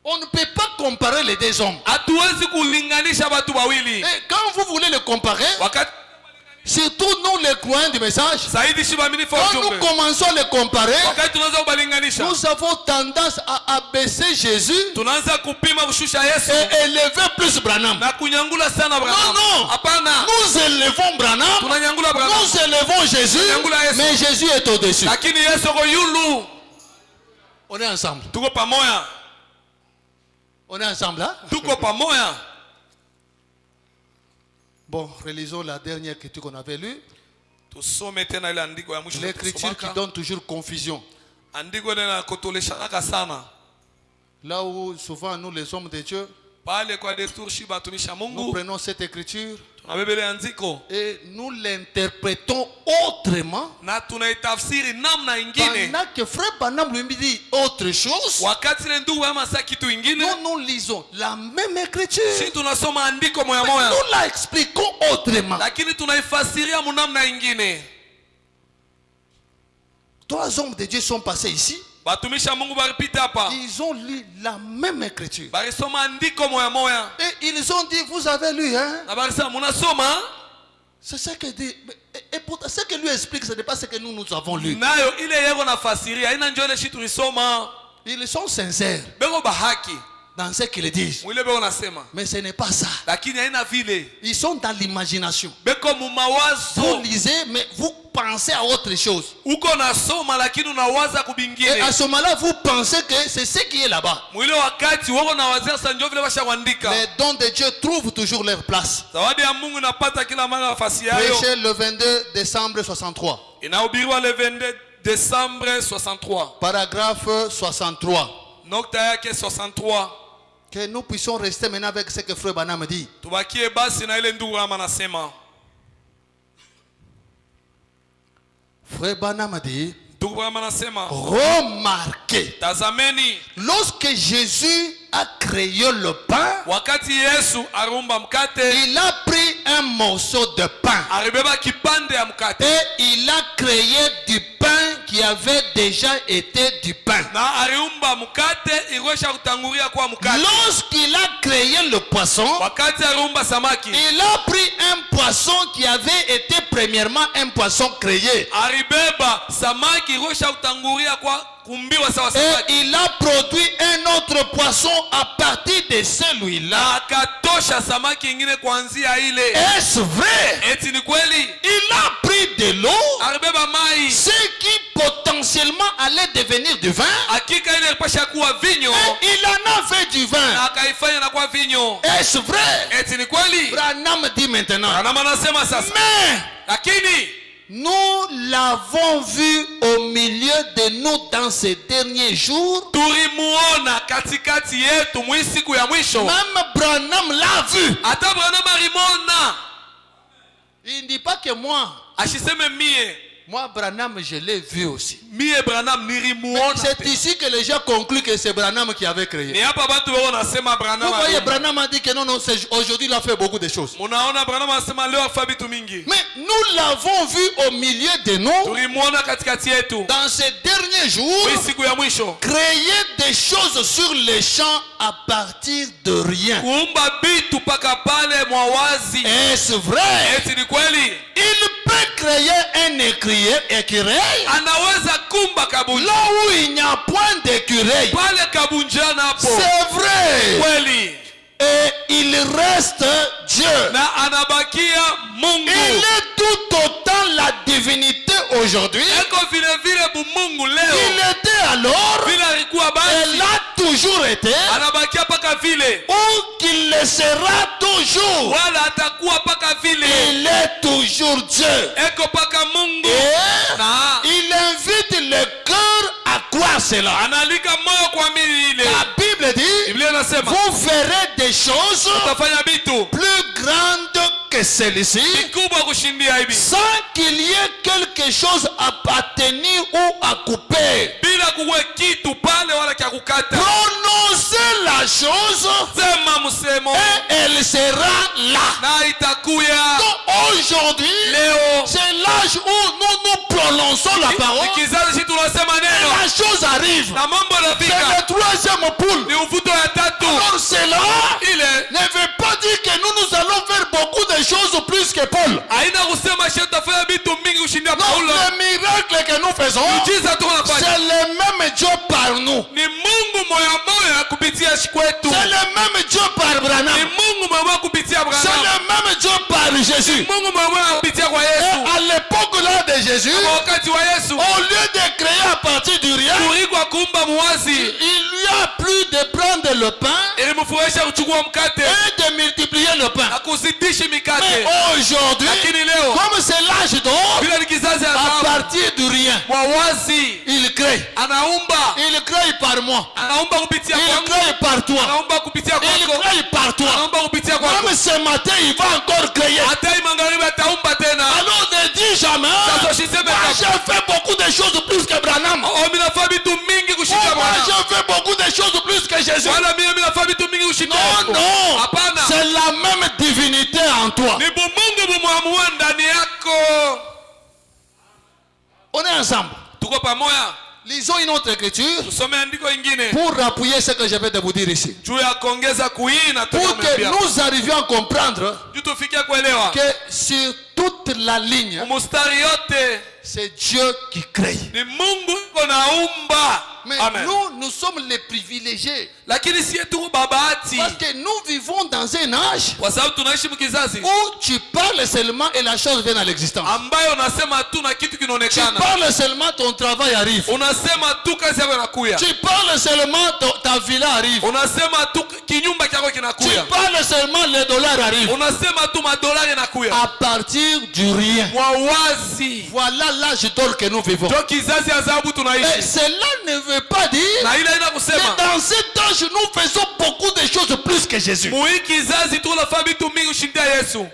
On ne peut pas comparer les deux hommes. Hatuwezi kulinganisha watu wawili. Et quand vous voulez les comparer, Wakati surtout nous les croyants du message, zaidi shibamini quand nous ujumbe. commençons à les comparer, Wakati tunaanza kubalinganisha, nous avons tendance à abaisser Jésus tunaanza kupima kushusha Yesu et élever plus Branham. na kunyangula sana Branham. non. Hapana, Nous élevons Branham, tunanyangula Branham. nous élevons Jésus, mais Jésus est au-dessus. Lakini Yesu ko yulu. On est ensemble. Tuko pamoja. On est ensemble, hein? Tuko pamoja. Bon, relisons la dernière écriture qu'on avait lue. Tusome tena ile andiko ya mwisho L'écriture qui tusomaka. donne toujours confusion. Andiko ile nakotoleshaka sana. Là où souvent nous les hommes de Dieu, Pale kwa desturi shiba tumisha nous Mungu, prenons cette écriture tunabebele andiko et nous l'interprétons autrement. na tunaitafsiri namna ingine. Pendant que frère Branham lui dit autre chose, Wakati ile ndugu ama saa kitu ingine, nous lisons la même écriture. si tunasoma andiko moya Mais moya, nous la expliquons autrement. lakini tunaifasiria munamna ingine. 3 hommes de Dieu sont passés ici. Batumisha Mungu baripita hapa, Ils ont lu la même écriture. barisoma andiko moya moya Et ils ont dit, vous avez lu, hein? na barisema munasoma. C'est ce que dit. Et pourtant, ce que lui explique, ce n'est pas ce que nous avons lu. Nayo ile yeko nafasiria haina njoo ile shi tulisoma. Ils sont sincères Beko bahaki dans ce qu'ils disent. mwile beko nasema, Mais ce n'est pas ça. lakini haina vile. Ils sont dans l'imagination. Beko Vous mumawazo, lisez, mais vous pensez à autre chose. uko nasoma lakini unawaza Et kubingine. à ce moment-là, vous pensez que c'est ce qui est là-bas. Mwile wakati wako nawazia sasa njoo vile basha kuandika. Les dons de Dieu trouvent toujours leur place. Zawadi ya Mungu inapata kila mara nafasi yayo. Prêché le 22 décembre 63. Inahubiriwa le 22 décembre 63. Paragraphe 63. Nokta yake 63. Que nous puissions rester maintenant avec ce que Frère Branham dit. Tubakie basi na ile ndugu ama nasema. Frère Branham dit, Ndugu ama nasema, remarquez, tazameni lorsque Jésus a créé le pain, wakati Yesu arumba mkate, il a pris un morceau de pain aribeba kipande ya mkate et il a créé du pain qui avait déjà été du pain. na aliumba mkate ilikuwa kutangulia kwa mkate. Lorsqu'il a créé le poisson, Wakati aliumba samaki, il a pris un poisson qui avait été premièrement un poisson créé. alibeba samaki ilikuwa kutangulia kwa kumbiwa sawa Et samaki. il a produit un autre poisson à partir de celui-là. Na akatosha samaki ingine kuanzia ile. Est-ce vrai? Eti ni kweli? Il a pris de l'eau, Alibeba mai. ce qui potentiellement allait devenir du vin. Hakika ile ilipasha kuwa vinyo. Et il en a fait du Na vin. akaifanya na kuwa vinyo. Est-ce vrai? Eti ni kweli? Branham dit maintenant. Ana manasema sasa. Mais Lakini nous l'avons vu au milieu de nous dans ces derniers jours. tulimuona katikati yetu mwisiku ya mwisho. Même Branham l'a vu. Hata Branham alimona. Il ne dit pas que moi. Ashiseme mie. Moi, Branham, je l'ai vu aussi. Mie Branham nilimuona. C'est ici que les gens concluent que c'est Branham qui avait créé. Ni hapa batu wao nasema Branham. Vous voyez, aliumba. Branham a dit que non, aujourd'hui il a fait beaucoup de choses. Munaona Branham anasema leo afa vitu mingi. Mais nous l'avons vu au milieu de nous, Tulimuona katikati yetu dans ces derniers jours, mwisiku ya mwisho. créer des choses sur les champs à partir de rien. Kuumba bitu paka pale mwawazi. Est-ce vrai? Eti ni kweli? Il peut créer un écureuil Anaweza kumba kabunja. là où il n'y a point d'écureuil. Pale kabunjana hapo. C'est vrai. Kweli. Et il reste Dieu. Na anabakia Mungu. Il est tout autant la divinité aujourd'hui. Eko vile vile bumungu Il leo. était alors, Vile alikuwa elle basi. a toujours été, Anabakia paka vile. ou qu'il le sera toujours. Wala atakuwa paka vile. Il est toujours Dieu. Eko paka Mungu. Et Na il invite le cœur à croire cela. analika moyo kuamini ile. La Bible dit, Biblia inasema vous ferez des choses utafanya vitu plus grandes que celles-ci, vikubwa kushindia hivi sans qu'il y ait quelque chose à tenir ou à couper. bila kuwe kitu pale wala kya kukata. Prononcez la chose Sema msemo et elle sera là. na itakuya. Donc aujourd'hui, Leo c'est l'âge où nous prononçons la parole ni kizazi si tunasema et neno la chose arrive. na mambo C'est yanafika. le troisième poule. Ni uvuto ya tatu Alors cela ile ne veut pas dire que nous allons faire beaucoup de choses plus que Paul. haina kusema shetu tafanya vitu mingi kushindia Non, Paulo. le miracle que nous faisons, Miujiza tu c'est unafanya le même Dieu par nous. ni Mungu moya moya kupitia kwetu. C'est le même Dieu par Ni Branham. Mungu moya moya kupitia C'est Abrahamu. le même Dieu par Jésus. Mungu moya moya kupitia kwa Et Yesu. à l'époque là de Jésus, Kwa wakati wa Yesu au lieu de créer à partir du rien, kuliko kumba muwazi il lui a plu de prendre le pain ilimfurahisha kuchukua mkate et de multiplier le pain. na kusidishi Mais mikate. aujourd'hui, Lakini leo comme c'est l'âge d'or, vile ni kizazi ya à dhahabu, partir du rien, mwawazi il crée. anaumba, Il crée par moi. anaumba kupitia Il kwangu, crée par toi. anaumba kupitia Il kwako, crée par toi. anaumba kupitia kwako. Même ce matin, il va encore créer. Hata hii magharibi ataumba tena. Alors ne dis jamais, Sasa usiseme moi kama, j'ai fait beaucoup de choses plus que Branham. oh, mimi nafanya vitu mingi kushinda Oh, moi Bwana. j'ai fait beaucoup de choses plus que Jésus. Wala mimi nafanya vitu mingi kushinda Non, yako. non, Hapana. c'est la même divinité en toi. Ni bumungu bumwamua ndani yako. On est ensemble. Tuko pamoja. Lisons une autre écriture Tusome andiko ingine pour appuyer ce que je vais de vous dire ici. juu ya kuongeza kuina Pour que nous arrivions à comprendre juu tufikie kuelewa que sur toute la ligne, mustari yote c'est Dieu qui crée. ni Mungu iko naumba. Mais Amen. nous sommes les privilégiés. Lakini si tuko babati Parce que nous vivons dans un âge kwa sababu tunaishi mkizazi où tu parles seulement et la chose vient à l'existence. ambayo unasema tu na kitu Tu kinaonekana. parles seulement, ton travail arrive. Unasema tu kazi yako inakuya. Tu parles seulement, ta villa arrive. Unasema tu kinyumba chako Tu kinakuya. parles seulement, les dollars arrivent. Unasema tu madolari inakuya. À partir du rien. Mwawazi. Voilà l'âge d'or que nous vivons. Ndio kizazi ya dhahabu Et tunaishi. cela ne veut pas dire Na ile ina que kusema dans cet âge, nous faisons beaucoup de choses plus que Jésus. mui kizazi tu unafanya vitu mingi kushindia Yesu.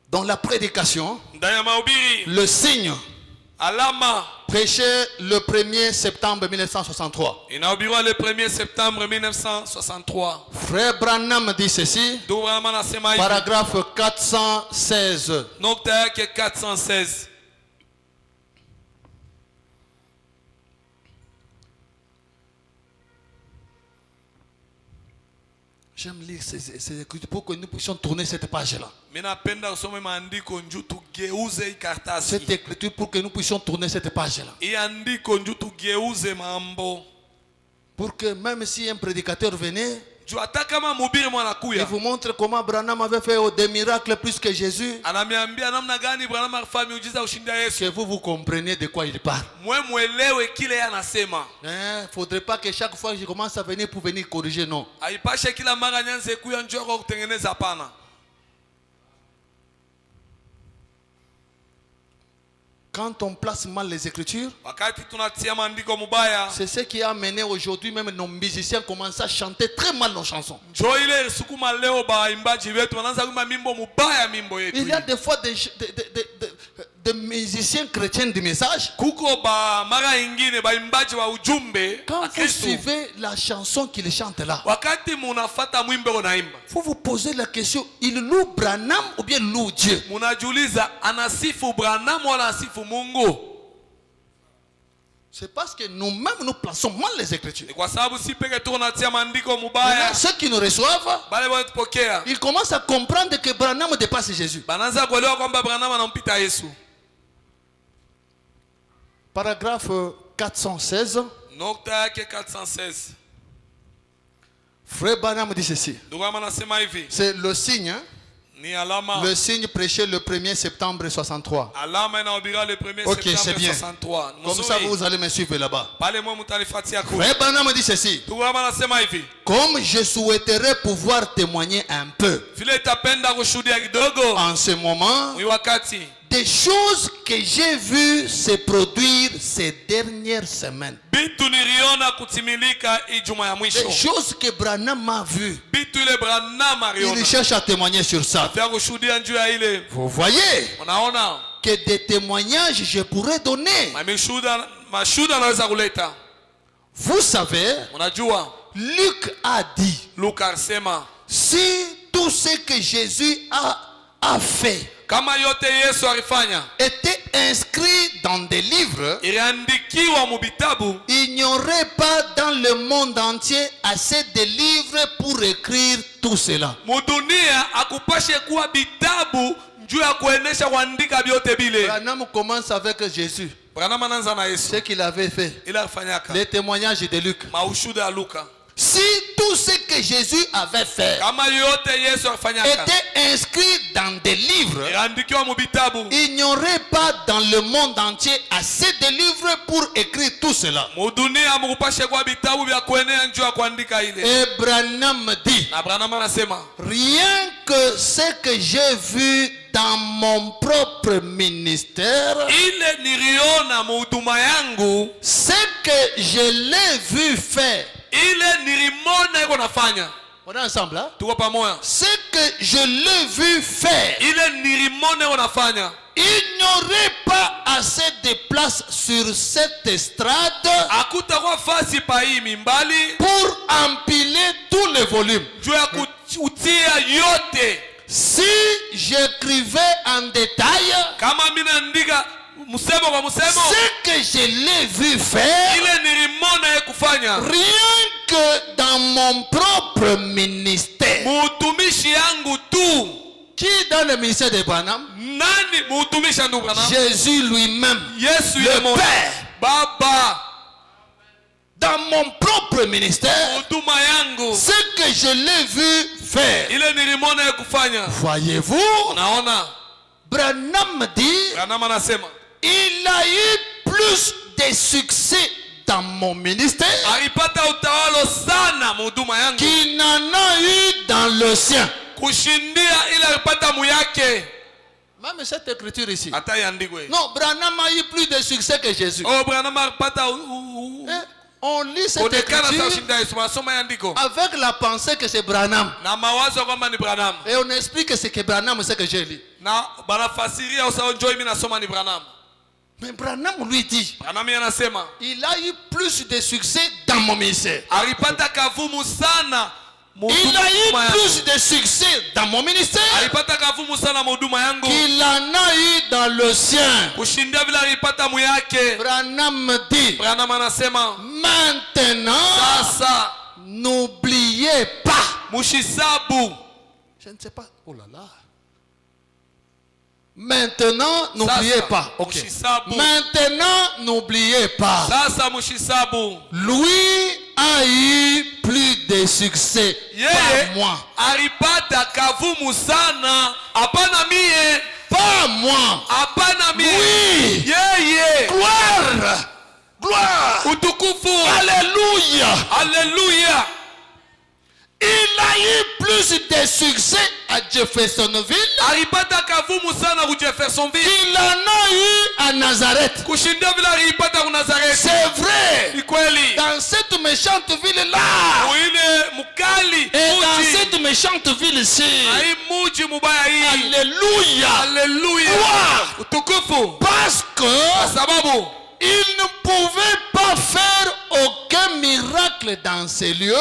Dans la prédication, Ndani ya mahubiri le signe alama prêché le 1er septembre 1963. inahubiriwa le 1er septembre 1963. Frère Branham dit ceci, Ndugu Branham anasema hivi. paragraphe 416. Nukta yake 416. J'aime lire ces écritures pour que nous puissions tourner cette page-là. Minapenda usome maandiko nju tugeuze hii karatasi. Cette écriture pour que nous puissions tourner cette page-là. Hii andiko nju tugeuze mambo. Pour que même si un prédicateur venait, Juu hata kama mhubiri il mwanakuya vous montre comment Branham avait fait des miracles plus que Jésus, anamiambia namna gani Branham alifanya miujiza kushinda Yesu, que vous compreniez de quoi il parle. mwe mwelewe kile yeye anasema. Faudrait pas que chaque fois que je commence à venir pour venir corriger, non. Haipashe kila mara nyanze kuya njoo kwa kutengeneza, hapana. Quand on place mal les écritures, Wakati tunatia maandiko mubaya, c'est ce qui a amené aujourd'hui même nos musiciens commencent à chanter très mal nos chansons. njoo ile sukuma leo baimbaji wetu wanaanza kuimba mimbo mubaya mimbo yetu. Il y a des fois des musiciens chrétiens du message. Kuko ba mara ingine baimbaji wa ujumbe Quand wa vous Kristo, suivez la chanson qu'ils chantent là, wakati munafata mwimbe unaimba, vous vous posez la question, il loue Branham ou bien loue Dieu? munajiuliza anasifu Branham wala anasifu Mungu? C'est parce que nous-mêmes nous plaçons mal les écritures. Ni kwa sababu si peke tu unatia maandiko Maintenant, mubaya, ceux qui nous reçoivent, bale wanatupokea ils commencent à comprendre que Branham dépasse Jésus. banaanza kuelewa kwamba Branham anampita Yesu. Paragraphe 416. Nokta yake 416. Frère Branham dit ceci. Ndugu anasema hivi, C'est le signe, hein? ni alama, Le signe prêché le 1er septembre 63. alama inahubiriwa le 1er Ok, c'est septembre bien. 63. Comme ça, vous allez me suivre là-bas. Pale mwe mtalifuatia kule. Frère Branham dit ceci. Ndugu anasema hivi, Comme je souhaiterais pouvoir témoigner un peu vile itapenda kushuhudia kidogo en ce moment mwi wakati des choses que j'ai vues se produire ces dernières semaines. bitu niliona kutimilika Ijumaa ya Des mwisho. choses que Branham a vues. Bitu ile Branham aliona. Il cherche à témoigner sur ça. Afya kushuhudia njuu ya ile. Vous voyez Unaona? que des témoignages je pourrais donner. Mashuhuda anaweza kuleta. Vous savez, Unajua? Luc a dit, Luka alisema si tout ce que Jésus a fait kama yote Yesu alifanya était inscrit dans des livres, iliandikiwa mubitabu, il n'y aurait pas dans le monde entier assez de livres pour écrire tout cela. mudunia akupashe kuwa bitabu njuu ya kuenesha kuandika vyote bile. Branham commence avec Jésus, Branham anaanza na Yesu ce qu'il avait fait, ile alifanyaka, les témoignages de Luc. maushuda ya Luka. Si tout ce que Jésus avait fait Kama yote Yesu alifanyaka était inscrit dans des livres, iliandikiwa mubitabu, il n'y aurait pas dans le monde entier assez de livres pour écrire tout cela. mudunia mukupashe kuwa bitabu vya kuenea njuu ya kuandika ile. Et Branham dit, Na Branham anasema rien que ce que j'ai vu dans mon propre ministère, ile niliona muhuduma yangu, ce que je l'ai vu faire. ile nilimona iko nafanya. On est ensemble, hein? Tuko pamoja? Ce que je l'ai vu faire. Ile nilimona iko nafanya. Il n'y aurait pas assez de place sur cette estrade Hakutakuwa fasi pa hii mimbali pour empiler tous les volumes. juu ya kutia yote. Si j'écrivais en détail Kama mimi naandika musemo kwa musemo, ce que je l'ai vu faire, ile nilimona yeye kufanya, rien que dans mon propre ministère. mutumishi yangu tu. Qui dans le ministère de Branham? Nani mutumishi ndugu Branham? Jésus lui-même, Yesu le yeye mmoja. Père. Baba, Dans mon propre ministère, huduma yangu ce que je l'ai vu faire. ile nilimona yeye kufanya. Voyez-vous, Unaona? Branham dit, Branham anasema il a eu plus de succès dans mon ministère alipata utawalo sana mhuduma yangu qu'il n'en a eu dans le sien. kushindia ile alipata muyake. Même cette écriture ici. Hata iandikwe. Non, Branham a eu plus de succès que Jésus. Oh, Branham alipata On lit cette onekana sa écriture ushinda Yesu, masoma yandiko avec la pensée que c'est Branham. na mawazo kwamba ni Branham, Et on explique ce que Branham, c'est que j'ai lu. na banafasiria usawa njoo mimi nasoma ni Branham. Mais Branham lui dit, Branham anasema il a eu plus de succès dans mon ministère. alipata kavumu sana Il a eu plus de succès dans mon ministère alipata kavumu sana mhuduma yangu qu'il en a eu dans le sien. kushindia vile alipata muyake. Branham dit, Branham anasema maintenant, sasa n'oubliez n'oubliez pas. mushisabu. Je ne sais pas. Oh là là. Maintenant, n'oubliez Sasa, pas. Ok. mushisabu. Maintenant, n'oubliez pas. Sasa mushisabu. Lui a eu plus de succès. Yeye Pas moi. alipata kavumu sana. Hapana mie. Pas moi. Hapana mie. Oui. Yeye. Gloire. Gloire. Utukufu. Alléluia. Alléluia. Il a eu plus de succès à Jeffersonville Alipata kavumu sana ku Jeffersonville. qu'il en a eu à Nazareth. Kushindia vile alipata ku Nazareth. C'est vrai. Ni kweli. Dans cette méchante ville-là. Muile mukali. Et dans Muji. cette méchante ville-ci. Ai muji mubaya hii. Alléluia. Alléluia. Gloire. Utukufu. Parce Kwa que sababu il ne pouvait pas faire aucun miracle dans ces lieux.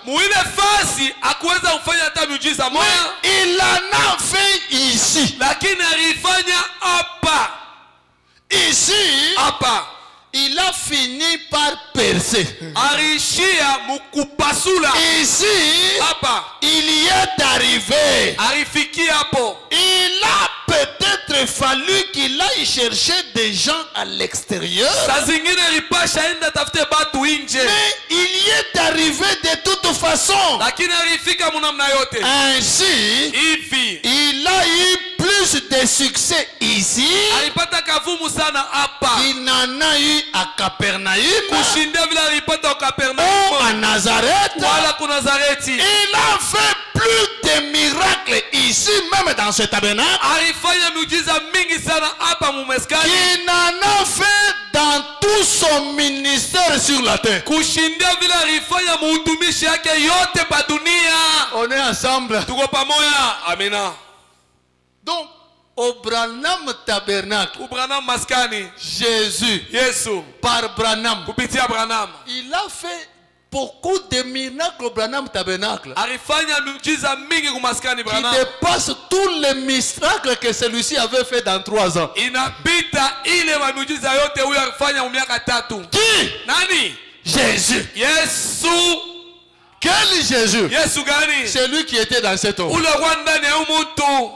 muile fasi akuweza kufanya hata miujiza moja. Mais il en a fait ici. Lakini alifanya hapa. Ici, Hapa. il a fini par percer. Alishia mukupasula. Ici, Hapa. il y est arrivé. Alifikia hapo. Il a peut-être fallu qu'il aille chercher des gens à l'extérieur. Saa zingine ilipasha enda tafute batu nje. Mais il y est arrivé de toute façon. Lakini alifika munamna yote. Ainsi, Hivi. il a eu plus de succès ici Alipata kavumu sana hapa. qu'il n'en a eu à Capernaum Kushindia vile alipata ou à Kapernaum. Nazareth. Wala ku Nazareti. Il a fait plus de miracles ici, même dans ce tabernacle, Alifanya miujiza mingi sana hapa mumeskani. qu'il n'en a fait dans tout son ministère sur la terre. Kushindia vile alifanya muhutumishi yake yote pa dunia. On est ensemble. Tuko pamoja. Amina. Donc, au Branham tabernacle, Kubranam maskani. Jésus, Yesu. par Branham, Kupitia Branham. il a fait beaucoup de miracles au Branham tabernacle Alifanya miujiza mingi kumaskani qui Branham. dépassent tous les miracles que celui-ci avait fait dans 3 ans. Inapita ile miujiza yote huyo alifanya mu miaka 3. Qui? Nani? Jésus. Yesu. Quel Jésus? Yesu gani? Celui qui était dans cet homme. Ule kwa ndani ya umutu.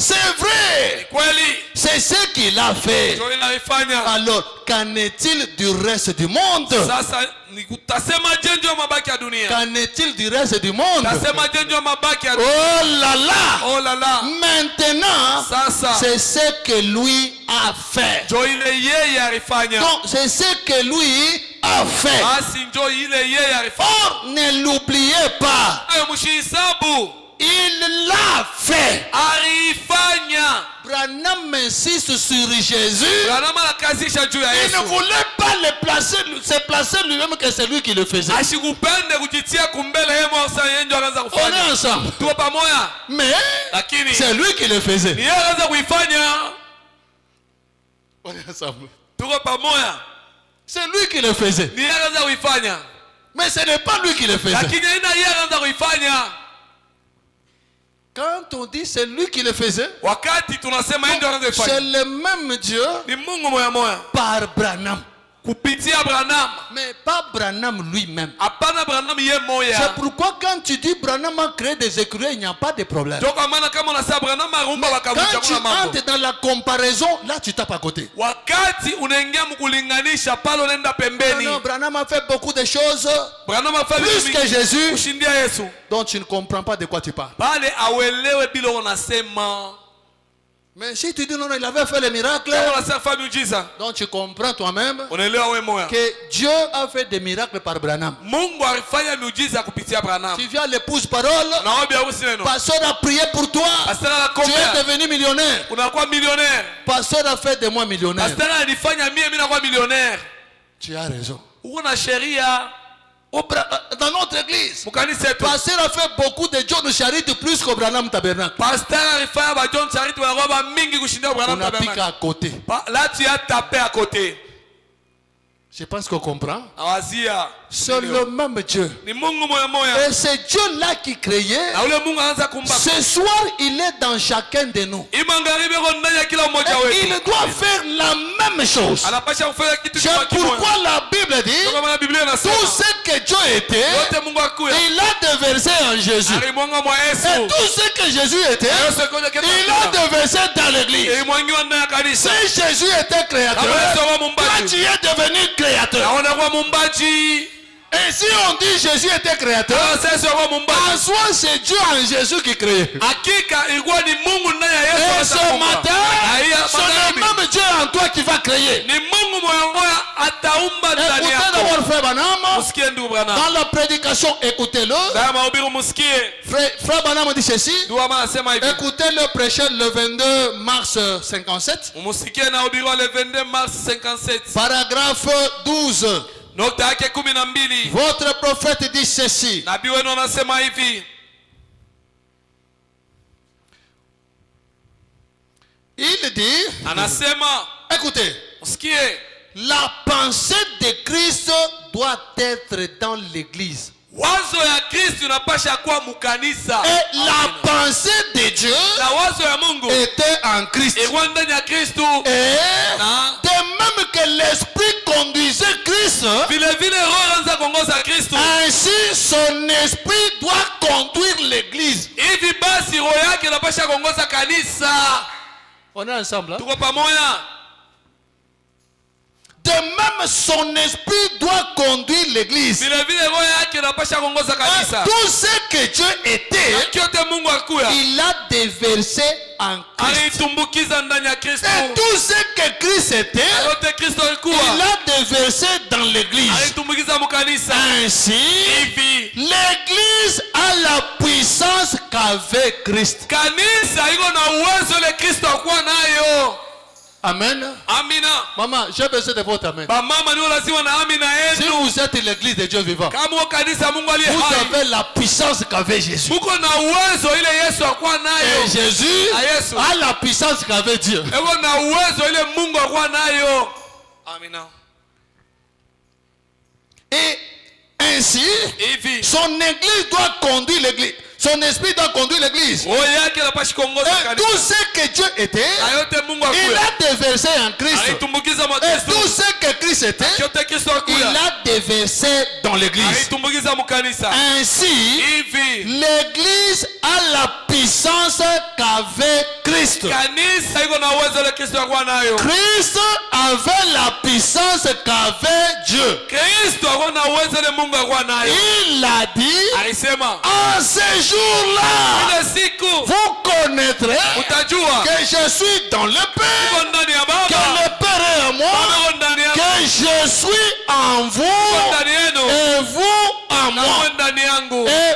C'est vrai. Kweli. C'est ce qu'il a fait. Ndio inafanya. Alors, qu'en est-il du reste du monde? Sasa nitasema jenjo mabaki ya dunia. Qu'en est-il du reste du monde? Tasema jenjo mabaki ya dunia. Oh là là! Oh la la. Maintenant, Sasa c'est ce que lui a fait. ndio ile yeye alifanya. Donc, c'est ce que lui a fait. Basi ndio ile yeye alifanya. Or, ne l'oubliez pas. Ayo mshisabu. Il l'a fait. Alifanya. Branham insiste sur Jésus. Branham anakazisha juu ya Il Yesu. ne voulait pas se placer lui-même que c'est lui qui le faisait. Ashikupende kujitia kumbele yeye mwanza yeye ndio anaanza On est kufanya. ensemble. Tuko pamoja. Mais Lakini c'est lui qui le faisait. ni yeye anaanza kuifanya. On est ensemble. Tuko pamoja. C'est lui qui le faisait. Ni yeye anaanza kuifanya. Mais ce n'est pas lui qui le faisait. Lakini ina yeye anaanza kuifanya. Quand on dit c'est lui qui le faisait, Wakati tunasema yeye ndio anaanza c'est kuifanya. le même Dieu Ni Mungu moya moya. par Branham. Kupitia Branham. Mais pas Branham lui-même. Hapana Branham yeye C'est moya. pourquoi quand tu dis Branham a créé des écureuils, il n'y a pas de problème. Ndio kwa maana kama unasema Branham arumba wakavuja Quand tu kuna mambo. entres dans la comparaison, là tu tapes à côté. Wakati unaingia mkulinganisha pale unaenda Non, pembeni. non, Branham a fait beaucoup de choses Branham afanya plus que Jésus, kushindia Yesu. dont tu ne comprends pas de quoi tu parles. Pale awelewe bila unasema. Mais si tu dis non, non, il avait fait les miracles, Kama unasema fanya miujiza. donc tu comprends toi-même Unaelewa wewe moya. que Dieu a fait des miracles par Branham. Mungu alifanya miujiza kupitia Branham. Tu viens l'épouse parole, Na wabi harusi neno. pasteur a prié pour toi, Pasteur tu es anakombea. devenu millionnaire. Unakuwa millionnaire. Pasteur a fait de moi millionnaire. Pasteur alifanya mimi nakuwa millionnaire. Tu as raison. Uko na sheria Dans notre église, mkanisa yetu. pasteur a fait beaucoup de John Charity plus qu'au Branham Tabernacle. Pasteur alifanya ba John Charity wanakuwa ba mingi kushindia On Branham a piqué tabernacle. à côté. Là tu as tapé à côté. Je pense qu'on comprend. awazia C'est le même Dieu. ni Mungu moya moya Et c'est Dieu-là qui créait. na ule Mungu anaanza kumba Ce soir, il est dans chacun de nous. imangaribi ko ndani ya kila mmoja Et il wetu doit faire la même chose. anapasha kufanya kitu C'est kimoja kimoja pourquoi la Bible dit, kama na Biblia inasema tout ce que Dieu était, yote Mungu akuya il a déversé en Jésus. alimwanga mwa Et Yesu tout ce que Jésus était, Yesu koja kitu il a déversé dans l'église. ilimwangiwa ndani ya kanisa Si Jésus était créateur, kama Yesu wa toi mumbaji tu es devenu créateur. naona kwa mumbaji Et si on dit Jésus était créateur, sasa kwa en mumbaji soi c'est Dieu en Jésus qui créait. hakika ilikuwa ni Mungu ndani ya Yesu Et ce matin, anayeumba c'est le même Dieu en toi qui va créer. ni Mungu moya moya ataumba ndani Écoutez yako d'abord Frère Branham. musikie ndugu bwana Dans la prédication, écoutez-le. Daya mahubiri musikie Frère Branham dit ceci. ndugu ama anasema hivi Écoutez-le prêcher le 22 mars 57. musikie na ubiri wa le 22 mars 57 Paragraphe 12. nukta yake 12 Votre prophète dit ceci. nabii wenu anasema hivi Il dit, anasema écoutez, musikie la pensée de Christ doit être dans l'église. wazo ya Kristo inapasha kuwa mukanisa Et la pensée de Dieu na wazo ya Mungu était en Christ. ilikuwa ndani ya Kristo Et na de même que l'Esprit conduisait Christ, vile vile roho anaanza kuongoza Kristo ainsi son esprit doit conduire l'église. hivi basi roho yake inapasha kuongoza kanisa On est ensemble. Hein? tuko pamoja De même, son esprit doit conduire l'église. vile vile roho yake inapasha kuongoza kanisa Tout ce que Dieu était, kyote Mungu akuya il a déversé en Christ. alitumbukiza ndani ya Kristo Et tout ce que Christ était, yote Kristo il alikuwa a déversé dans l'église. alitumbukiza mukanisa Ainsi, hivi l'église a la puissance qu'avait Christ. kanisa iko na uwezo ile Kristo akuwa nayo Amen. amina Maman, j'ai besoin de votre amen. bamama ndio lazima na amina Si yenu vous êtes l'église de Dieu vivant, kama uko kanisa Mungu aliye vous hai avez la puissance qu'avait Jésus. muko na uwezo ile Yesu akuwa nayo Et Jésus na Yesu a la puissance qu'avait Dieu. iko na uwezo ile Mungu akuwa nayo amina Et ainsi, hivi son église doit conduire l'église. Son esprit doit conduire l'église. roho yake inapasha kuongoza Et tout kanisa ce que Dieu était, na yote Mungu il akuya a déversé en Christ. alitumbukiza mwa Et Kristo tout ce que Christ était, yote Kristo il akuya a déversé dans l'église. alitumbukiza mukanisa Ainsi, hivi l'église a la puissance qu'avait Christ. kanisa iko na uwezo ile Kristo akuwa nayo Christ avait la puissance qu'avait Dieu. Kristo akuwa na uwezo ile Mungu akuwa nayo Il a dit, alisema en ce jour-là, ile siku vous connaîtrez utajua que je suis dans le Père, iko ndani ya que Baba le Père est en moi, Baba iko ndani yangu que je suis en iko vous ndani yenu et vous en na moi. wewe ndani yangu Et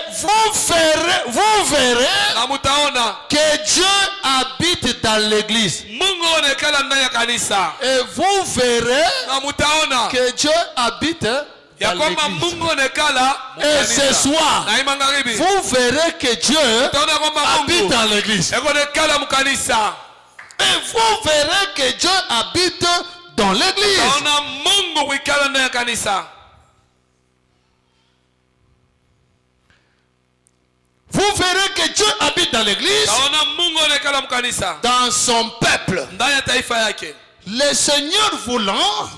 vous verrez na mutaona que Dieu habite dans l'église. Mungu onekana ndani ya kanisa Et vous verrez na mutaona que Dieu habite ya dans kwamba l'église. Mungu onekala Et ce soir, na imangaribi vous verrez que Dieu utaona kwamba habite Mungu dans l'église. ekonekala mukanisa Et vous verrez que Dieu habite dans l'église. utaona Mungu kuikala ndani ya kanisa Vous verrez que Dieu habite dans l'église, utaona Mungu onekala mukanisa dans son peuple. ndani ya taifa yake Le Seigneur voulant,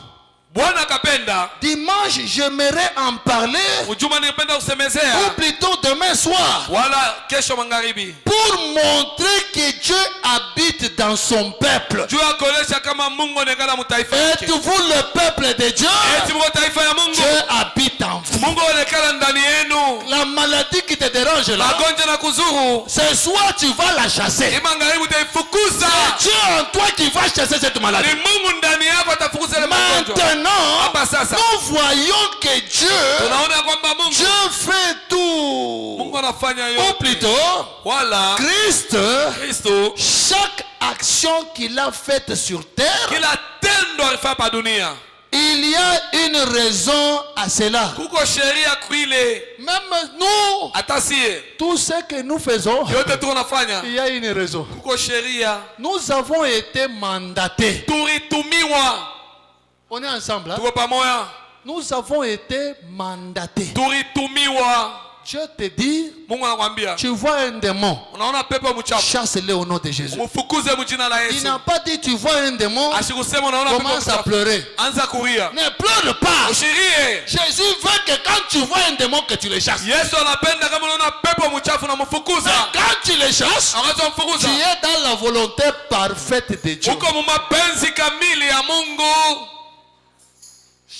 Bwana akapenda dimanche, j'aimerais en parler, ujuma ningependa ou kusemezea plutôt demain soir, wala kesho magharibi pour montrer que Dieu habite dans son peuple. juu ya kuonesha kama Mungu onekana mutaifa yake Êtes-vous le peuple de Dieu? eti mko taifa ya Mungu Dieu habite en vous. Mungu onekana ndani yenu La maladie qui te dérange là, magonjwa na kuzuru ce soir tu vas la chasser. magharibi utaifukuza C'est Dieu en toi qui va chasser cette maladie. ni Mungu ndani yako atafukuza ile magonjwa Maintenant, hapa sasa nous voyons que Dieu, tunaona kwamba Mungu Dieu fait tout. Mungu anafanya Ou yote plutôt, wala Christ, Kristo chaque action qu'il a faite sur terre, kila tendo alifanya hapa dunia il y a une raison à cela. kuko sheria kuile Même nous, hata sie tout ce que nous faisons, yote tuko nafanya il y a une raison. kuko sheria Nous avons été mandatés. tulitumiwa On est ensemble. Hein? tuko pamoja, Nous avons été mandatés. tulitumiwa. Dieu te dit, Mungu anakuambia tu vois un démon, unaona pepo mchafu, chasse-le au nom de Jésus. mfukuze mjina la Il Yesu. n'a pas dit, tu vois un démon, Asikusema unaona pepo commence à mchafu, pleurer. anza kulia, Ne pleure pas. ushirie. Jésus veut que quand tu vois un démon, que tu le chasses. Yesu anapenda kama unaona pepo mchafu na mfukuza. Mais quand tu le chasses, Wakati tu mfukuza, es dans la volonté parfaite de Dieu. uko mumapenzi kamili ya Mungu.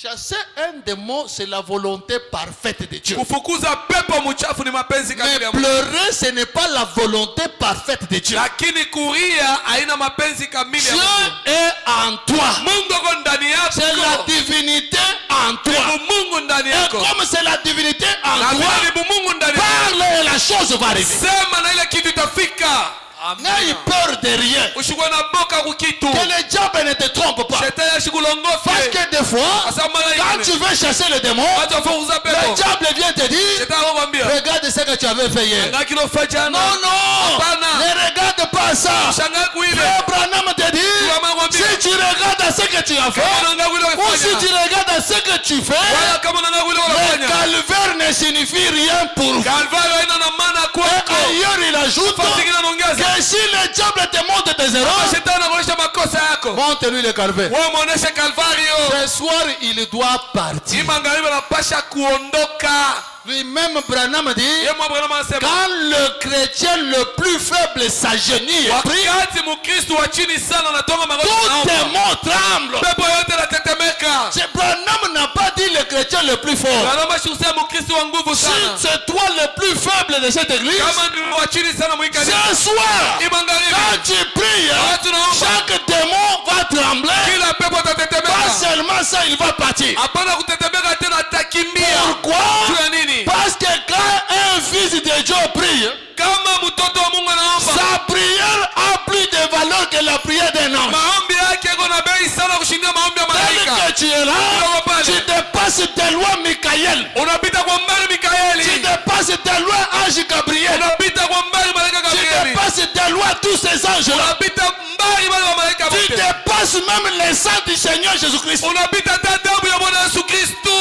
Chasser un démon, c'est la volonté parfaite de Dieu. Kufukuza pepo mchafu ni mapenzi kamili Mais ya Mungu. pleurer, ce n'est pas la volonté parfaite de Dieu. Lakini kulia haina mapenzi kamili ya Dieu Mungu. est en toi. Mungu ako ndani C'est la yako. divinité en toi. Ni Mungu ndani Et yako. comme c'est la divinité en Na toi, vile ni Mungu ndani yako. parle et la chose va arriver. Sema na ile kitu itafika. N'aie peur de rien. Ushikwe na boka kukitu. Que le diable ne te trompe pas. Shetani Parce ashikulongofe. que des fois, Asa mara quand ingine. tu veux chasser le démon, Wacha ufukuza le pepo. diable vient te dire, Shetani anakuambia, regarde ce que tu avais fait hier. "Angalia kilofanya jana." Non, non, Hapana. ne regarde pas ça. Shangaa kuile. Frère Branham te dit, si tu regardes ce que tu as fait, Kama unaangalia ou si ulifanya. tu regardes ce que tu fais, Wala kama unaangalia le ulifanya. calvaire ne signifie rien pour vous. Kalvari haina na maana Et kwako. ailleurs, il ajoute Fasi ingine anaongeza. que si le diable te montre tes erreurs, Shetani anakuonyesha makosa yako. montre-lui le calvaire. Wewe muoneshe Kalvario. Ce soir, il doit partir. Hii magharibi anapasha kuondoka. Lui-même, Branham dit, Yeye Abrahamu anasema, quand le chrétien le plus faible s'agenouille et prie, wakati Mkristo wa chini sana anatonga magoti tout naomba. démon tremble. Pepo yote inatetemeka. C'est Branham n'a pas dit le chrétien le plus fort. Anaomba shuhudia Mkristo wa nguvu Si sana. c'est toi le plus faible de cette église, Kama ni wa chini sana mwikani. ce soir, Hii magharibi quand tu pries, wakati unaomba chaque démon va trembler. kila pepo Pas atatetemeka. seulement ça, il va partir. Hapana kutetemeka tena, atakimbia. Pourquoi? Juu ya nini? Parce que quand un fils de Dieu prie, Kama mtoto wa Mungu anaomba, sa prière a plus de valeur que la prière d'un ange. maombi yake yako na bei sana kushindia maombi ya Tel malaika. que tu es là, tu dépasses tes lois Michael. Unapita kwa mbali Tu Mikaeli. dépasses tes lois ange Gabriel. Unapita kwa mbali malaika Tu Gabrieli. dépasses tes lois tous ces anges-là. Unapita mbali wale wa malaika Tu wote. dépasses même les sang du Seigneur Jésus-Christ. Unapita hata damu ya Bwana Yesu Kristo.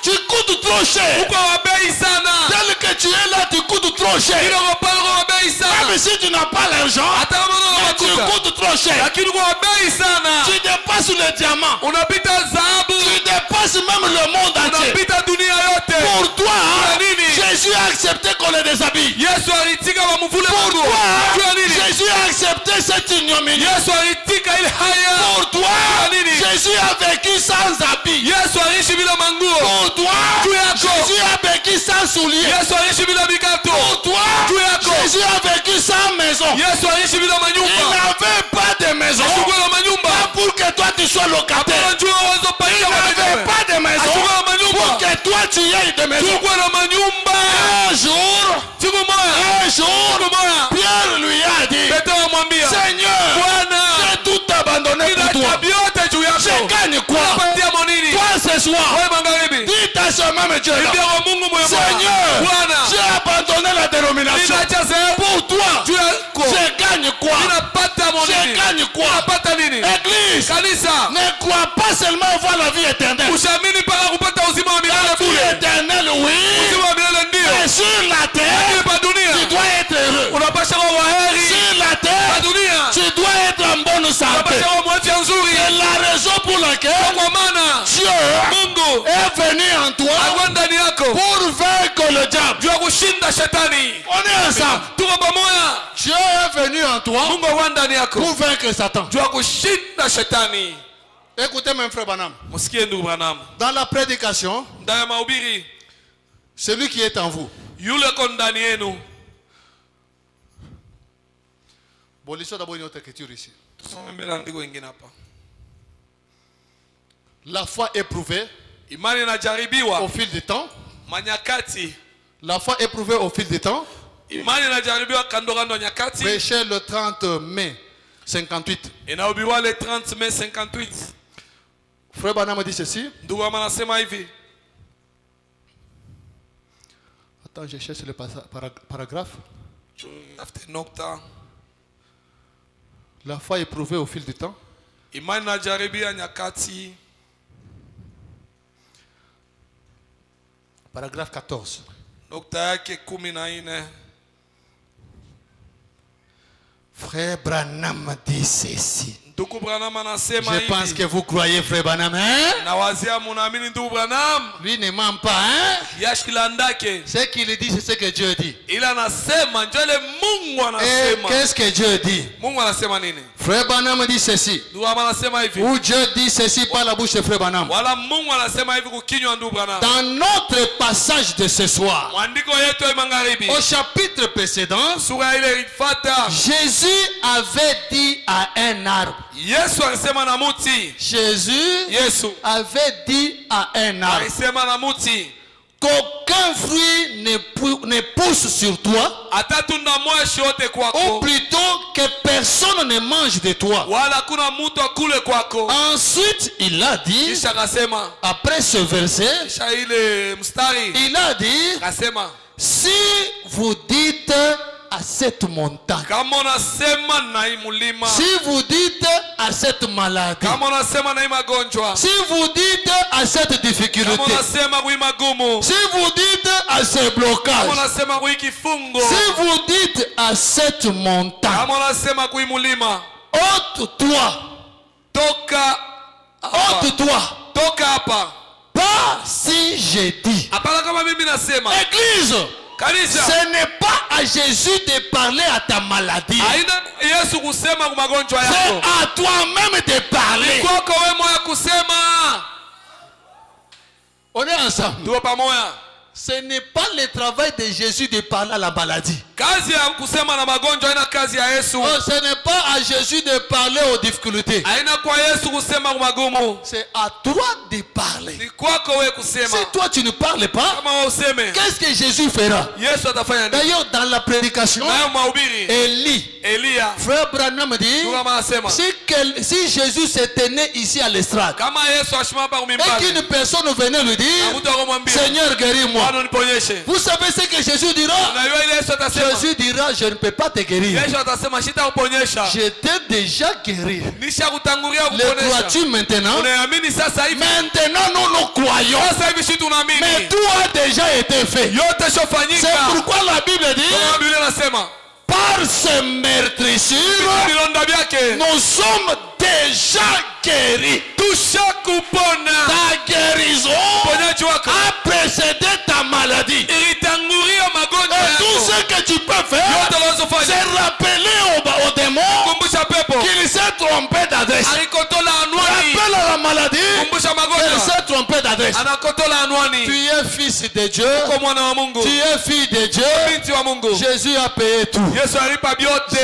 Tu coûtes trop cher. Uko wa bei sana. Tel que tu es là, tu coûtes trop cher. Ile kwa pale kwa wa bei sana. Même si tu n'as pas l'argent, Hata kama una mais tu makuta. coûtes trop cher. Lakini kwa wa bei sana. Tu dépasses le diamant. Unapita dhahabu. Tu dépasses même le monde entier. Unapita dunia yote. Pour toi, Kwa nini? Jésus a accepté qu'on le déshabille. Yesu alitika wamvule Pour Mungu. toi, Kwa nini? Jésus a accepté cette ignominie. Yesu alitika ile haya. Pour toi, Kwa nini? Jésus a vécu sans habit. Yesu aliishi bila manguo. Pour toi, Juu yako. Jésus a vécu sans souliers. Yesu aliishi bila mikato. Pour toi, Juu yako. Jésus a vécu sans maison. Yesu aliishi bila Il manyumba. n'avait pas de maison. Ashukua na manyumba. Pas pour que toi tu sois locataire. Unajua uwezo Il pamoja n'avait pas de maison. Ashukua na manyumba. Pour que toi tu aies de maison. Chukua na manyumba. Un jour, Siku moja. un jour, Siku moja. Pierre lui a dit, Petro amwambia, Seigneur, Bwana, j'ai tout abandonné pour toi. ninaacha vyote juu Je yako. gagne quoi? Unapatia monini? Toi ce soir, Wewe magharibi. dis à ce même Dieu là, Ambia kwa Mungu moyo Seigneur, Bwana, j'ai abandonné la dénomination. ninaacha sehemu Pour toi, juu yako. je gagne quoi? Ninapata Je monini? gagne quoi? Unapata nini? Église, Kanisa, ne crois pas seulement avoir la vie éternelle. usiamini mpaka kupata uzima wa milele La vie bure. éternelle, oui. Uzima wa milele ndio. Mais sur la Lakini terre, pa tu dunia dois être heureux. unapasha kuwa waheri. Sur la Pa terre, dunia tu dois être en bonne santé. unapasha kuwa mwafya nzuri. C'est la raison pour laquelle Kwa maana Dieu Mungu est venu en toi alikuwa ndani yako pour vaincre le diable. juu ya kushinda shetani. On est ensemble. Tuko pamoja. Dieu est venu en toi Mungu alikuwa ndani yako pour vaincre Satan. juu ya kushinda shetani. Écoutez, mon frère Branham. Msikie ndugu Branham, Dans la prédication, ndani ya mahubiri, celui qui est en vous. yule ko ndani yenu. Bon, lisons d'abord une autre écriture ici. Tusome mbele andiko ingine hapa. La foi éprouvée Imani inajaribiwa au fil du temps. manyakati. La foi éprouvée au fil du temps. Imani inajaribiwa kando kando ya nyakati. Prêché le 30 mai 58. Inahubiriwa le 30 mai 58. Frère Branham dit ceci. Ndugu Branham anasema hivi. Attends, je cherche le paragraphe. Tafute nokta. La foi éprouvée au fil du temps. Imani na jaribia nyakati. Paragraphe 14. Nukta yake 14. Frère Branham dit ceci. Ndugu Branham anasema Je hivi. pense que vous croyez, frère Branham, hein? Na wazia munaamini ndugu Branham. Lui ne ment pas, hein? Yashikilandake. Ce qu'il dit, c'est ce que Dieu dit. Ila anasema njole Mungu Et anasema. qu'est-ce que Dieu dit? Mungu anasema nini? Frère Branham dit ceci. Ndugu anasema hivi. Ou Dieu dit ceci par la bouche de frère Branham. Wala Mungu anasema hivi kukinywa ndugu Branham. Dans notre passage de ce soir, Mwandiko yetu ya magharibi. au chapitre précédent, Sura ile ilifata. Jésus avait dit à un arbre. Yesu alisema na muti. Jésus Yesu avait dit à un arbre alisema na muti. qu'aucun fruit ne pousse sur toi, Atatunda mwashi wote ou kwako. plutôt que personne ne mange de toi. Wala kuna mtu akule kwako. Ensuite, il a dit, Kisha akasema. après ce verset, Kisha ile mstari. il a dit, Akasema. si vous dites à cette montagne, Kama unasema na hii mulima. si vous dites à cette maladie, Kama unasema na hii magonjwa. si vous dites à cette difficulté, Kama unasema kui magumu. si vous dites à ce blocage, Kama unasema kui kifungo. si vous dites à cette montagne, Kama unasema kui mulima. ôte-toi, Toka hapa. ôte-toi, Toka hapa. pas si j'ai dit. Hapana kama mimi nasema. Église, Kanisa. ce n'est pas à Jésus de parler à ta maladie. Haina Yesu kusema kwa magonjwa C'est yako. à toi-même de parler. Kwako wewe moya kusema. On est ensemble. Tuko pamoja. Ce n'est pas le travail de Jésus de parler à la maladie. Kazi ya kusema na magonjwa haina kazi ya Yesu. Oh, ce n'est pas à Jésus de parler aux difficultés. Haina kwa Yesu kusema kwa magumu. C'est à toi de parler. Ni kwako wewe kusema. Si toi tu ne parles pas, Kama wewe useme. qu'est-ce que Jésus fera? Yesu atafanya nini? D'ailleurs, dans la prédication, Nayo mahubiri. Élie, Elia. frère Branham dit, Kama anasema. si Jésus s'était né ici à l'estrade, Kama Yesu ashimama pa et kumimbazi. qu'une personne venait lui dire, Mtu akamwambia. Seigneur, guéris-moi. Bwana niponyeshe. Vous savez ce que Jésus dira? Unajua ile Yesu atasema. Jésus dira, je ne peux pas te guérir. Yesu atasema sitakuponyesha. Je t'ai déjà guéri. Nishakutangulia Le kuponesha. crois-tu maintenant? Unaamini sasa hivi? Maintenant, nous croyons. Sasa hivi sisi Mais tunaamini. tout a déjà été fait. Yote C'est shofanyika. pourquoi la Bible dit, Kama Biblia inasema, par ces meurtrissures, vilonda vyake nous sommes déjà guéris. tushakupona. Ta guérison Uponyaji wako a précédé ta maladie. ilitangulia magonjwa Et tout yako. ce que tu peux faire, Yote unazofanya. c'est rappeler au démon Kumbusha pepo. qu'il s'est trompé d'adresse. Alikotola anwani. Rappelle à la maladie Kumbusha qu'il magonjwa. s'est trompé d'adresse. Anakotola Tu anwani. es fils de Dieu. Uko mwana wa Mungu. Tu es fille de Dieu. Binti wa Mungu. Jésus a payé tout. Yesu alipa vyote.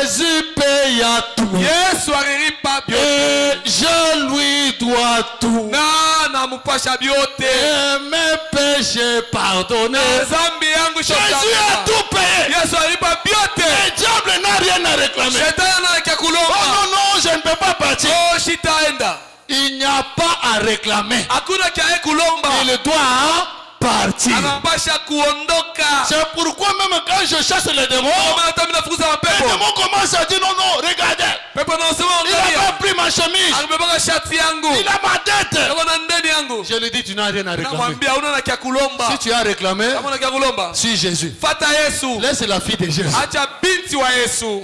Jésus paye tout. Yesu alilipa vyote. Et je lui dois tout. Na namupasha vyote. Et mes péchés pardonnés. Zambi yangu Jésus a tout payé. Yesu alipa vyote. Le diable n'a rien à réclamer. Shetani anaelekea Oh kulomba. non, non, je ne peux pas partir. Oh, shitaenda. Il n'y a pas à réclamer. Hakuna kiae kulomba. Il doit partir. Anapasha kuondoka. C'est pourquoi même quand je chasse les démons, Kama hata mimi nafukuza les mapepo. démons commencent à dire non, non, regardez. Pepo na usema Il a angalia. pas pris ma chemise. Amebeba shati yangu. Il a ma tête. Kama na ndeni yangu. Je lui dis, tu n'as rien à réclamer. Namwambia una na kia kulomba. Si tu as réclamé, Kama una kia kulomba. suis Jésus. Fata Yesu. Laisse la fille de Jésus. Acha binti wa Yesu.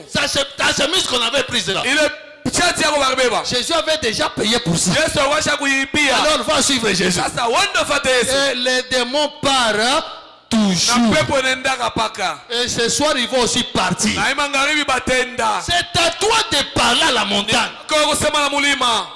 Ta chemise qu'on avait prise là. Ile shati yako baribeba. Jésus avait déjà payé pour ça. Yesu awasha kuilipia. Alors va suivre Jésus. Sasa wenda fata Yesu. Et les démons partent Na toujours. pepo inaendaka paka. Et ce soir, ils vont aussi partir. Na imangaribi batenda. C'est à toi de parler à la montagne. Kwa kusema na mulima.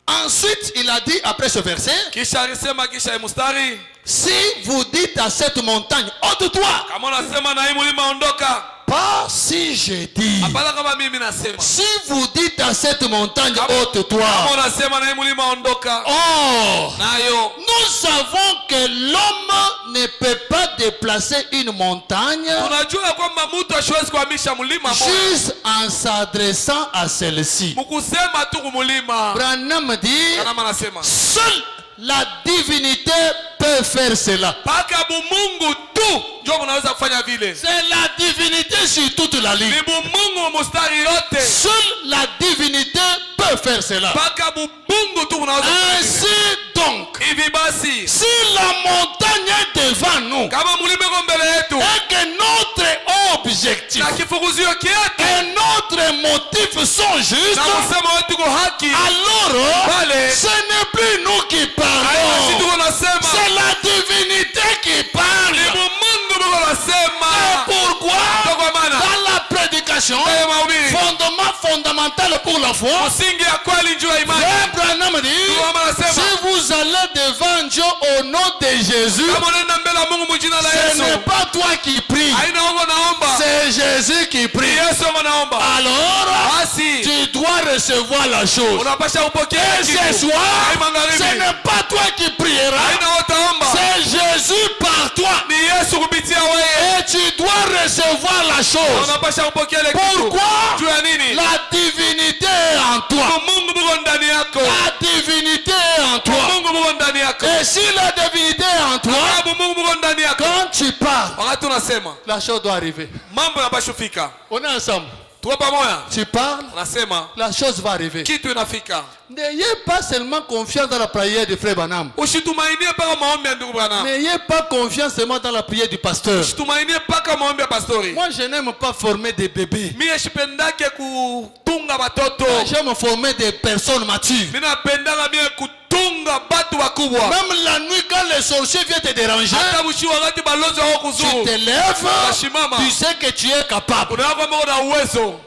Ensuite, il a dit, après ce verset, Kisha alisema kisha mustari. si vous dites à cette montagne, ôte-toi, Kama unasema na hii mulima ondoka. pas si je dis. Hapana kama mimi nasema. Si vous dites à cette montagne, Kama ôte-toi. unasema na hii mulima ondoka. Or, Nayo. nous savons que l'homme ne peut pas déplacer une montagne Tunajua kwamba mtu hasiwezi kuhamisha mlima moja. juste en s'adressant à celle-ci. Mkusema tu kumulima. Branham dit, Kama anasema. seul la divinité peut faire cela. mpaka bumungu tu ndio munaweza kufanya vile. C'est la divinité sur toute la ligne. Ni bumungu mustari yote. Seule la divinité peut faire cela. mpaka bubungu tu munaweza kufanya vile. Ainsi donc, Hivi basi si la montagne est devant nous kama mulima iko mbele yetu et que notre objectif na kifukuzio kiatu et notre motif sont justes, na kusema wetu kwa haki, alors Pale. ce n'est plus nous qui haina parlons, kitu kunasema, c'est la divinité qui ni parle. bumungu biko nasema. Pourquoi? Ndio kwa maana Dans la prédication, Ndani ya mahubiri fondement fondamental pour la foi, msingi ya kweli njoo ya imani. Frère Branham dit, Ndio kwa maana nasema si vous allez devant Dieu au nom de Jésus, kama unaenda mbele ya Mungu mjina la ce Yesu, n'est pas toi qui prie, haina wewe naomba, c'est Jésus qui ni prie. Yesu anaomba. Alors, Basi tu dois recevoir la chose. unapasha kupokea Et kitu. ce soir, Hai magharibi, ce n'est pas toi qui prieras, haina wewe utaomba, c'est Jésus par toi. ni Yesu kupitia wewe. Et tu dois recevoir la chose. Unapasha kupokea ile kitu. Pourquoi? Juu ya nini? La divinité est en toi. Mungu muko ndani yako. La divinité est en toi. Mungu muko ndani yako. Et si la divinité est en toi, Sababu Mungu muko ndani yako. quand tu parles, Wakati unasema la chose doit arriver. mambo yanapaswa kufika. On est ensemble. Tuko pamoja. Tu parles, Unasema la chose va arriver. kitu inafika. N'ayez pas seulement confiance dans la prière du frère Branham. Usitumainie mpaka maombi ya ndugu Branham. N'ayez pas confiance seulement dans la prière du pasteur. Usitumainie mpaka maombi ya pastori. Moi, je n'aime pas former des bébés. Mimi sipendake kutunga watoto. J'aime former des personnes matures. Mimi napendaka mimi kutunga batu wakubwa. Même la nuit, quand les sorciers viennent te déranger, Hata mshi wakati balozi wao tu kuzuru. te lèves, Unashimama. tu sais que tu es capable. Unaona kwamba una uwezo.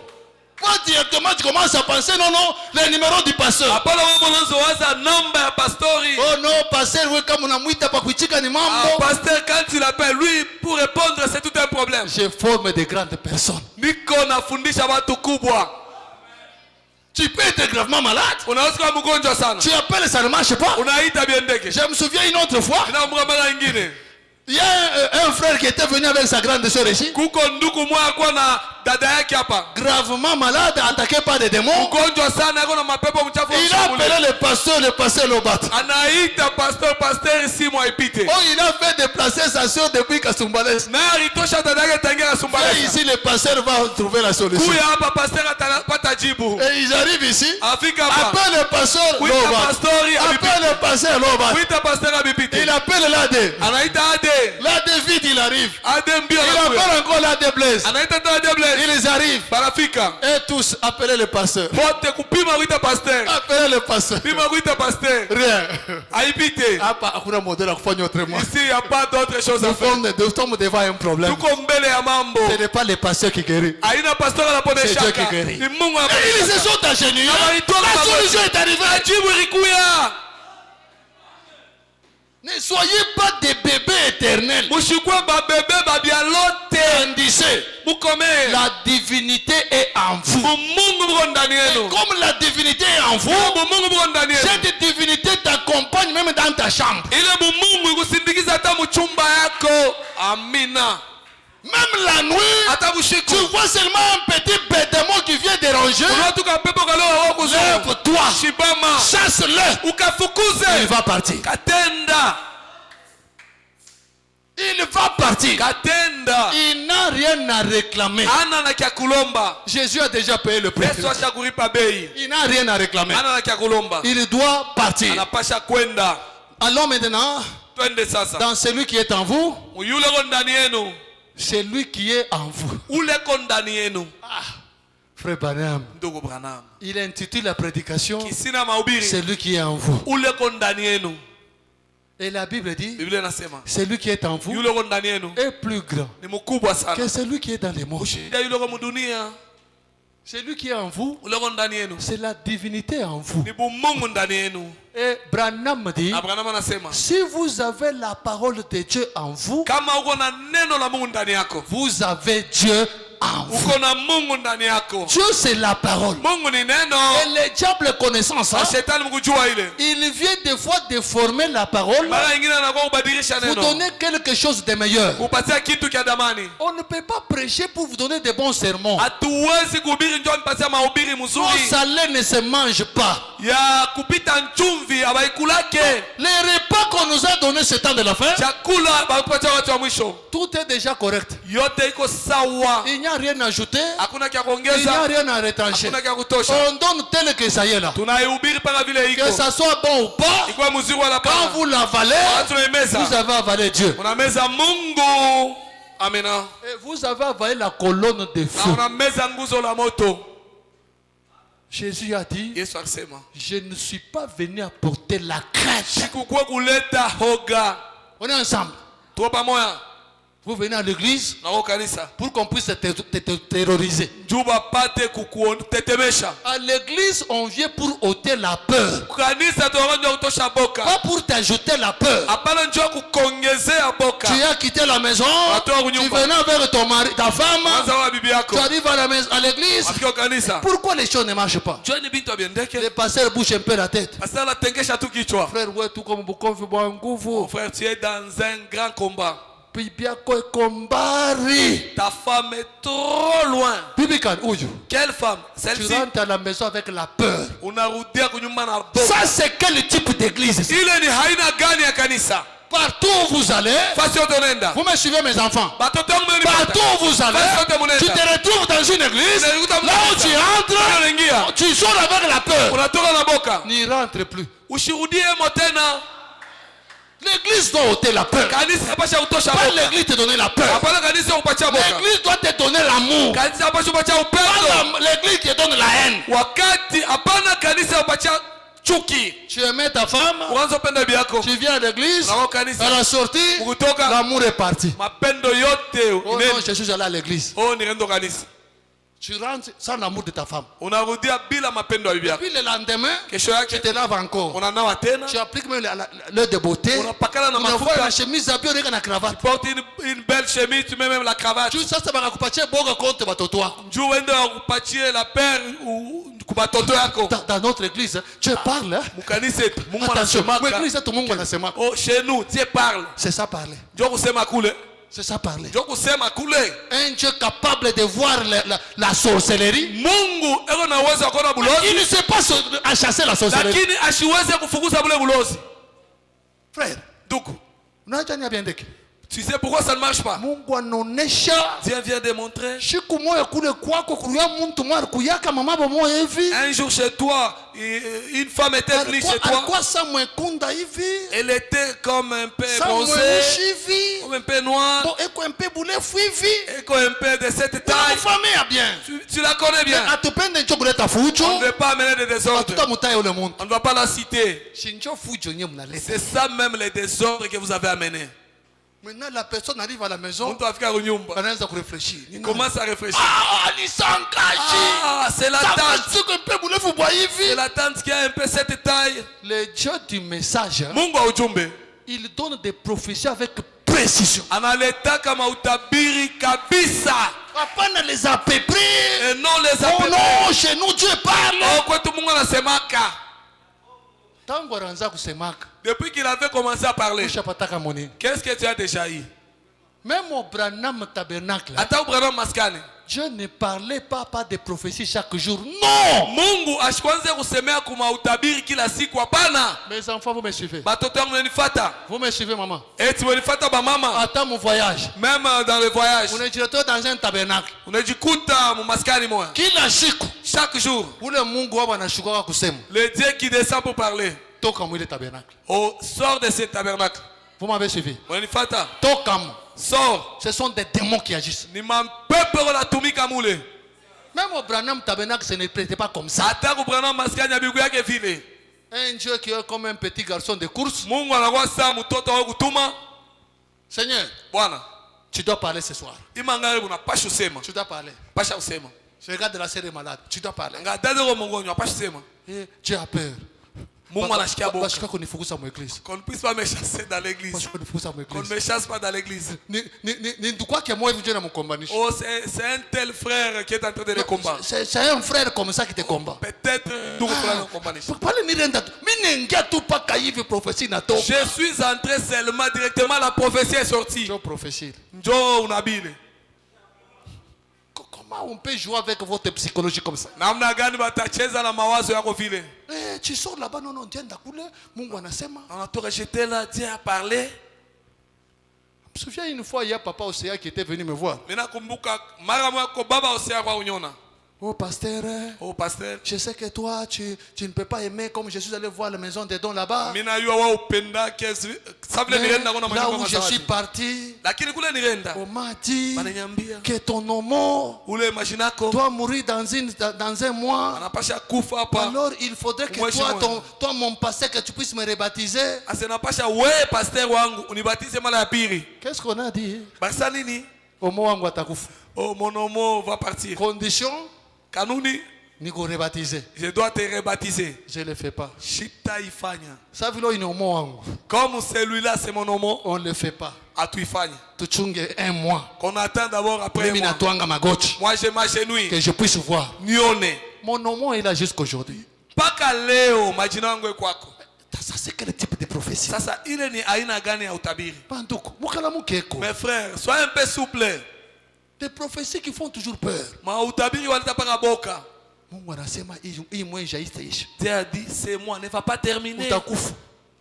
Pas directement, tu commences à penser, non, non, les numéros du pasteur. Hapana wewe mwanzo waza namba ya pastori. Oh non, pasteur, oui, comme on a mouita pa kuitika ni Ah, mambo. pasteur quand il appelle lui pour répondre c'est tout un problème. Je forme des grandes personnes. Niko nafundisha watu kubwa. Tu peux être gravement malade. Unaweza kuwa mgonjwa sana. Tu appelles, ça ne marche pas. Unaita biendeke. Je me souviens une autre fois, Ninakumbuka mara nyingine. il y a un frère qui était venu avec sa grande sœur ici, Kuko ndugu mmoja kwa na dada yake hapa. gravement malade, attaqué par des démons. Mgonjwa sana yuko na mapepo mchafu. Il a appelé le pasteur Lobat. Anaita pasteur simu aipite. Oh, il a fait déplacer sa sœur depuis Kasumbalès. Na alitosha dada yake tangia Et Kasumbalesa. ici, le pasteur va trouver la solution. Kuya hapa pasteur atapata jibu. Et ils arrivent ici. Afika hapa. Appelle le pasteur Kuita Lobat. pastori Appelle abipite. le pasteur Lobat. Kuita pasteur abipite. Il appelle l'AD. Anaita ade. L'AD vite, il arrive. Ade mbio Il anakuya. appelle encore l'AD Blaise. Anaita tena ade bless. Ils arrivent. Barafika. Et tous, appelez le pasteur. Wote kupima kuita pasteur. Appelez le pasteur. Pima kuita pasteur. Rien. Aipite. Hapa hakuna modèle ya kufanya autrement. Ici il y a pas d'autre chose à faire. Nous sommes devant un problème. Tuko mbele ya mambo. Ce n'est pas le pasteur qui guérit. Haina pastor C'est anaponeshaka. Dieu qui guérit. Ni Mungu Et ils se anaponeshaka. sont agenouillés. Abaritoka La baba. solution est arrivée. Jibu ilikuya. Ne soyez pas des bébés éternels. Mushikwe babebe babialote. Grandissez. Mukome. La divinité est en vous. Mungu mko ndani Et yenu. comme la divinité est en vous, Mungu mko ndani yenu. cette divinité t'accompagne même dans ta chambre. Ile Mungu ikusindikiza hata mchumba yako. Amina. Même la nuit, Hata tu bushiku. vois seulement un petit bêtement qui vient déranger. Unatu kapepo kaloa wako zuri. Lève-toi. Shibama. Chasse-le. Ukafukuze. Il va partir. Katenda. Il va partir. Katenda. Il n'a rien à réclamer. Ana na kya kulomba. Jésus a déjà payé le prix. Yesu ashakulipa bei. Il n'a rien à réclamer. Ana na kya kulomba. Il doit partir. Anapasha kwenda. Allons maintenant Twende sasa. dans celui qui est en vous. Yule ko ndani yenu. Celui qui est en vous. Ule ko ndani yenu. Frère Branham, Ndugu Branham. il intitule la prédication Kisina mahubiri. celui qui est en vous. Ule ko ndani yenu. Et la Bible dit, Biblia inasema. celui qui est en vous Yule ko ndani yenu. est plus grand Ni mkubwa sana. que celui qui est dans les mondes. Shida yule ko mudunia. Celui qui est en vous, Ule ko ndani yenu. c'est la divinité en vous. Ni Mungu ndani yenu. Et Branham dit, Abraham anasema. si vous avez la parole de Dieu en vous, Kama uko na neno la Mungu ndani yako. vous avez Dieu en vous. Uko na Mungu ndani yako. Dieu, c'est la parole. Mungu ni neno. Et le diable connaissant ça, Na shetani mkujua ile. il vient des fois déformer la parole, Mara nyingine anakuwa kubadilisha vous neno. donner quelque chose de meilleur. Kupatia kitu kia damani. On ne peut pas prêcher pour vous donner de bons sermons. Hatuwezi kuhubiri njoo nipatia mahubiri Vos mzuri. salaires ne se mangent pas. ya kupita nchumvi abaikulake. Les repas qu'on nous a donné ce temps de la fin, Chakula bakupatia watu wa mwisho tout est déjà correct. yote iko sawa, Il n'y a rien à ajouter, hakuna kia il n'y a kuongeza, rien à retrancher. hakuna kia kutosha. On donne tel que ça y est là. Tunaihubiri paka vile iko, Que ça soit bon ou pas, ikuwa mzuri wala quand pana, vous l'avalez, watu naimeza, vous avez avalé Dieu. unameza Mungu. Amina. Et vous avez avalé la colonne de Na feu. unameza nguzo la moto. Jésus a dit, Yesu alisema je ne suis pas venu apporter la crainte. sikukuwa kuleta hoga. On est ensemble. Tuko pamoja Vous venez à l'église na wao kanisa pour qu'on puisse te terroriser. juu bapate kukutetemesha. À l'église, on vient pour ôter la peur. Kanisa tunakuja kutosha boka, Pas pour t'ajouter la peur. hapana njoo kukongezea boka. Tu as quitté la maison, Watoa tu kunyumba. venais avec ton mari, ta femme, Kwanza wa bibi yako tu arrives à la maison, à l'église. afika kanisa, Pourquoi les choses ne marchent pas? njoo ni bintu abiendeke. Les pasteurs bougent un peu la tête. Sasa natengesha tu kichwa. Frère, ouais, tout comme Bukovi, bon, Mon nguvu. frère, tu es dans un grand combat. Bibi yako kombari. Ta femme est trop loin. Bibi kan, uyu. Quelle femme? Tu Celle-ci. rentres à la maison avec la peur. Unarudia kunyumba na boka. Ça, c'est quel type d'église? Ile ni haina gani ya kanisa? Partout où vous allez, Fasi yote unaenda. vous me suivez mes enfants. Batoto wangu mnanipata. Partout où vous allez, tu te retrouves dans une église. Là où tu entres, Unaingia. tu sors avec la peur. Unatoka na boka. N'y rentre plus. Ushirudie mo tena. L'église doit ôter la peur. Kanisa hapasha kutosha Pas boka. l'église te donner la peur. Hapana kanisa kupatia boka. L'église doit te donner l'amour. Kanisa hapasha kupatia upendo. Pas l'église te donne la haine. Wakati hapana kanisa kupatia chuki. Tu aimais ta femme, Uanze upendo bibi yako. tu viens à l'église, Na kanisa. à la sortie, Ukutoka l'amour est parti. mapendo yote Oh inene. non, je suis allé à l'église. Oh ni rendo kanisa. Tu rentres sans l'amour de ta femme. Unarudia bila mapendo ya bibi yako. Puis le lendemain, Kesho tu yake te laves encore. unanawa tena. Tu appliques même l'heure de beauté. Unapakana na Tu envoies mafuta. la chemise à pied, on est la cravate. Porte une belle chemise, tu mets même la cravate. Tu sais, ça va kupatia boga contre batoto wako. Njoo uende wakupatie la paire kubatoto yako. Dans notre église, Dieu parle. Hein? Mukanisa yetu Mungu Attention, anasemaka. l'église, tout le monde anasema. Oh, chez nous, Dieu parle. C'est ça parler. Njoo kusema kule. C'est ça parler. Njoo kusema kule. Un Dieu capable de voir la sorcellerie. Mungu eko na uwezo wa kuona Il bulozi, ne sait pas à chasser la sorcellerie. lakini ashiweze kufukuza bule bulozi. Frère, Duku, unajua ni abiendeke. tu sais pourquoi ça ne marche pas? Mungu anaonesha Dieu vient de montrer. siku moja kule kwako kulia mtu mmoja kuyaka mamabo moja hivi. Un jour chez toi, une femme était venue chez toi. Alikuwa sa mwekunda hivi. Elle était comme un peu Sa bronzée, mweusi hivi. comme un peu noire, Bon, eko un peu bulefu hivi. et comme un peu de cette taille. Unamfamia bien. Tu la connais bien. Atupende njo kuleta fujo. On ne veut pas amener des désordres. Tutamutaye ule muntu. On ne va pas la citer. Si njo fujo nye mnaleta. C'est ça même les désordres que vous avez amenés. Maintenant la personne arrive à la maison, Mtu afika kunyumba, anaanza kuréfléchir. commence à réfléchir. Ah, alisangaje. Ah, c'est la Ça tante. va siku un peu bulefu bwa C'est hivi. la tante qui a un peu cette taille. Le Dieu du message, Mungu wa ujumbe il donne des prophéties avec précision. analeta kama utabiri kabisa, Hapana les à peu près. et non les Oh appels. non, chez nous Dieu parle. Oh, kwetu Mungu anasemaka. Tangu anaanza kusemaka, Depuis qu'il avait commencé à parler, ushapataka monini. qu'est-ce que tu as déjà eu? Même au Branham Tabernacle, Hata Branham maskani, Dieu ne parlait pas de prophéties chaque jour. Non. Mungu ashikwanze kusemea kuma utabiri kila siku. Hapana. Mes enfants, vous me suivez. Batoto wangu mnanifuata. Vous me suivez, maman. Eti mnanifuata ba mama. Attends mon voyage. Même dans le voyage. On est directeur dans un tabernacle. Unajikuta mu maskani moya. Kila siku Chaque jour, ule Mungu wao anashuka kusema le Dieu qui descend pour parler. toka mwile tabernacle. Oh, sort de ce tabernacle. Vous m'avez suivi. Mnanifuata. Toka mu. Sors. Ce sont des démons qui agissent. Ni mampepo la tumika mule. Même au Branham Tabernacle, ce n'était pas comme ça. Hata ku Branham maskani ya bigu yake vile. Un Dieu qui est comme un petit garçon de course. Mungu anakuwa saa mtoto wa kutuma. Seigneur, Bwana, tu dois parler ce soir. imangare unapasha usema. Tu dois parler. Pasha usema. Je regarde la série malade. Tu dois parler. Ngadaze kwa mgonjwa pasha usema. Et tu as peur. Mungu anashikia boka. Parce qu'on nifukuza mu église. Qu'on ne puisse pas me chasser dans l'église. Parce qu'on nifukuza mu Qu'on ne église. me chasse pas dans l'église. Ni ndukwa ke moi vije na mkombanisha. Oh, c'est un tel frère qui est en train de les combattre. C'est un frère comme ça qui te combat. Peut-être nous frère nous combattre. Pale ni renda. Mimi nengia tu paka hivi prophétie na toka. Je suis entré seulement directement la prophétie est sortie. Jo prophétie. Njo unabile. Comme Comment on peut jouer avec votre psychologie comme ça? namna gani batacheza na mawazo yako vile? Eh, tu sors là-bas, non, Dieu ndakule, Mungu anasema. Anatoka j'étais là, Dieu a parlé. Je me souviens une fois, il y a papa Océa qui était venu me voir. Mimi nakumbuka mara moja kwa baba Osea kwa unyona. Oh pasteur, Oh pasteur, je sais que toi, tu ne peux pas aimer comme je suis allé voir la maison des dons là-bas. mimi najua wewe upenda kiasi sabile Mais nilienda kuna là manyumba où je suis mazawadi. parti, Lakini kule nilienda on m'a dit bananiambia que ton homo ule mashinako doit mourir dans un mois. anapasha kufa hapa. Alors il faudrait que Moi, toi, je- toi, mon pasteur, que tu puisses me rebaptiser. Asa napasha wewe pasteur wangu unibatize mara ya pili. Qu'est-ce qu'on a dit? Basa nini? Homo wangu atakufa. Oh mon homo va partir. Condition, Kanuni, ni ko rebaptiser. je dois te rebaptiser. Je ne le fais pas. Shitaifanya. Ça vilo ni homo wangu. Comme celui-là c'est mon homo, On ne le fait pas. atuifanye. Tuchunge un mois. Qu'on attend d'abord après Mimi moi. natwanga magoti. Moi je m'agenouille. Que je puisse voir. Nione. Mon homo est là jusqu'aujourd'hui. Mpaka leo majina yangu kwako. Ça c'est quel type de prophétie? Sasa ile ni aina gani ya utabiri? Banduku, mukala mukeko. Mes frères, soyez un peu souple. Des prophéties qui font toujours peur. Ma utabiri walitapaka boka. Mungu anasema hii mwenja itaisha. Dieu a dit c'est moi, ne va pas terminer. Utakufa.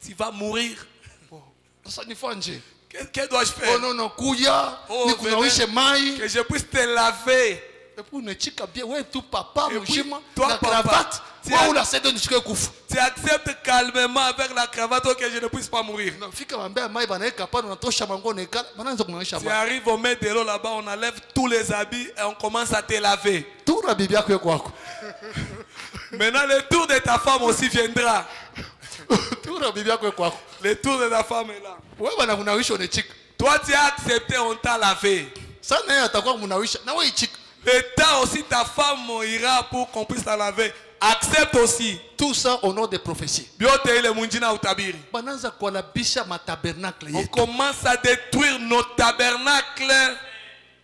Tu vas mourir. Sasa nifanye. Que dois-je faire? Oh non non, kuya, Oh, nikunawishe mai. Que je puisse te laver. Et puis unachika bien, wewe tu papa Et puis, mjima, toi, la papa, cravate. tiens. Wewe unasaidia nishike kufa. Tu acceptes calmement avec la cravate que je ne puisse pas mourir. Nafika wambia mai banaeka pale unatosha mango nekala, banaanza kunawisha Tu mai. arrives au maître de l'eau là-bas, on enlève tous les habits et on commence à te laver. Tura bibi yako yuko kwako. Maintenant, le tour de ta femme aussi viendra. Tura bibi yako yuko kwako. Le tour de ta femme est là. Wewe banakunawisha unachika. Toi, tu as accepté, on t'a lavé. Sasa naye atakuwa mnawisha na wewe ichika. Le temps aussi, ta femme ira pour qu'on puisse la laver. Accepte aussi. Tout ça au nom des prophéties. Biote ile munjina utabiri. Banaanza kualabisha matabernacle On yetu. commence à détruire nos tabernacles.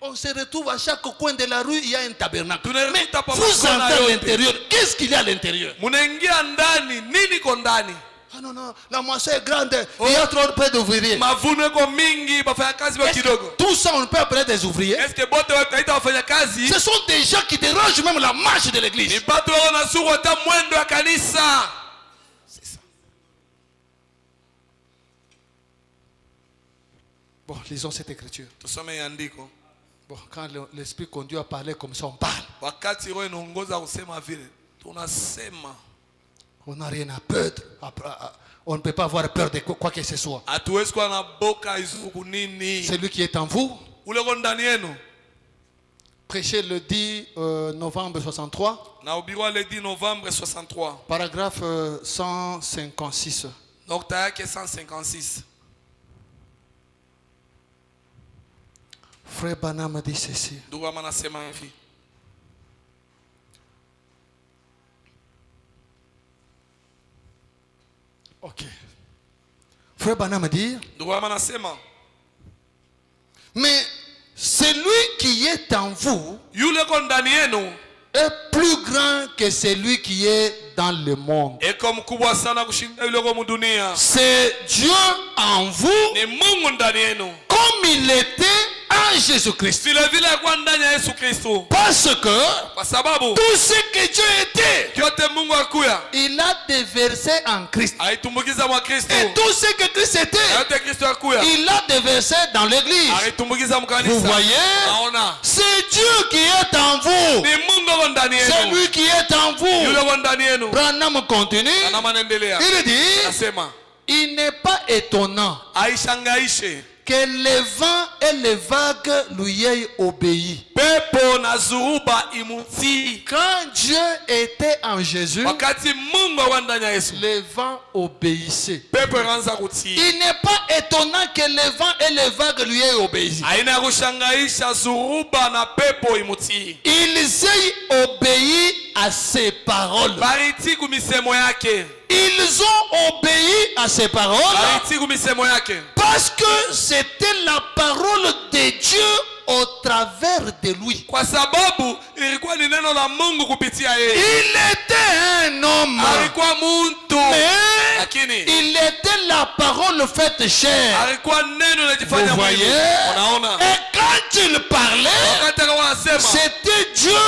On se retrouve à chaque coin de la rue, il y a un tabernacle. Tunakuta Mais pa vous makona entrez à yote. l'intérieur. Qu'est-ce qu'il y a à l'intérieur? Munaingia ndani, nini ko ndani? Ah non, non, la moisson est grande. Il y a trop peu d'ouvriers. Mavuno yako mingi, bafanya kazi wa Est-ce que kidogo. tout ça, on peut appeler des ouvriers? Est-ce que bote wataita wafanya kazi? Ce sont des gens qui dérangent même la marche de Ni l'église. batu wako nasuru hata mwendo ya kanisa. C'est ça. Bon, lisons cette écriture. Tusome andiko. Bon, quand l'Esprit conduit à parler comme ça, on parle. Wakati roho inaongoza kusema vile, tunasema. On n'a rien à peur. On ne peut pas avoir peur de quoi que ce soit. Hatuwezi kuwa na boka izuku nini. Celui qui est en vous, Ule ko ndani yenu. prêché le 10 novembre 63, Na ubirwa le 10 novembre 63. paragraphe 156. Nokta yake 156. Frère Branham dit ceci. Ndugu ama nasema hivi. Ok. Frère Branham dit, Ndugu ama nasema. mais celui qui est en vous Yule ko ndani yenu. est plus grand que celui qui est dans le monde. Eko mkubwa sana kushinda yule ko mudunia. C'est Dieu en vous Ni Mungu ndani yenu. comme il était en Jésus-Christ. Vile vile kwa ndani ya Yesu Kristo. Parce que Kwa sababu tout ce que Dieu était, kyote Mungu akuya. il a déversé en Christ. Aitumbukiza mwa Kristo. Et tout ce que Christ était, Yote Kristo akuya. il l'a déversé dans l'église. Aitumbukiza mkanisa. Vous voyez? Naona. C'est Dieu qui est en vous. Ni Mungu ko ndani C'est yenu. lui qui est en Yule vous. ko ndani yenu. Branham continue. Ana manendelea. Il dit, Nasema. il n'est pas étonnant Aishangaishe. que les vents et les vagues lui aient obéi. Pepo na zuruba imutii. Quand Dieu était en Jésus, Wakati Mungu wa ndani ya Yesu. les vents obéissaient. Pepo ikaanza kutii. Il n'est pas étonnant que les vents et les vagues lui aient obéi. Aina ya kushangaisha zuruba na pepo imutii. Ils aient obéi à ses paroles. Bariti kumisemo yake. Ils ont obéi à ses paroles Bariti kumisemo yake. parce que c'était la parole de Dieu au travers de lui. Kwa sababu ilikuwa ni neno la Mungu kupitia yeye. Il était un homme, Alikuwa mtu. mais Lakini il était la parole faite chair. alikuwa neno linajifanya Vous mwili. voyez? Unaona? Et quand il parlait, Wakati akawa anasema c'était Dieu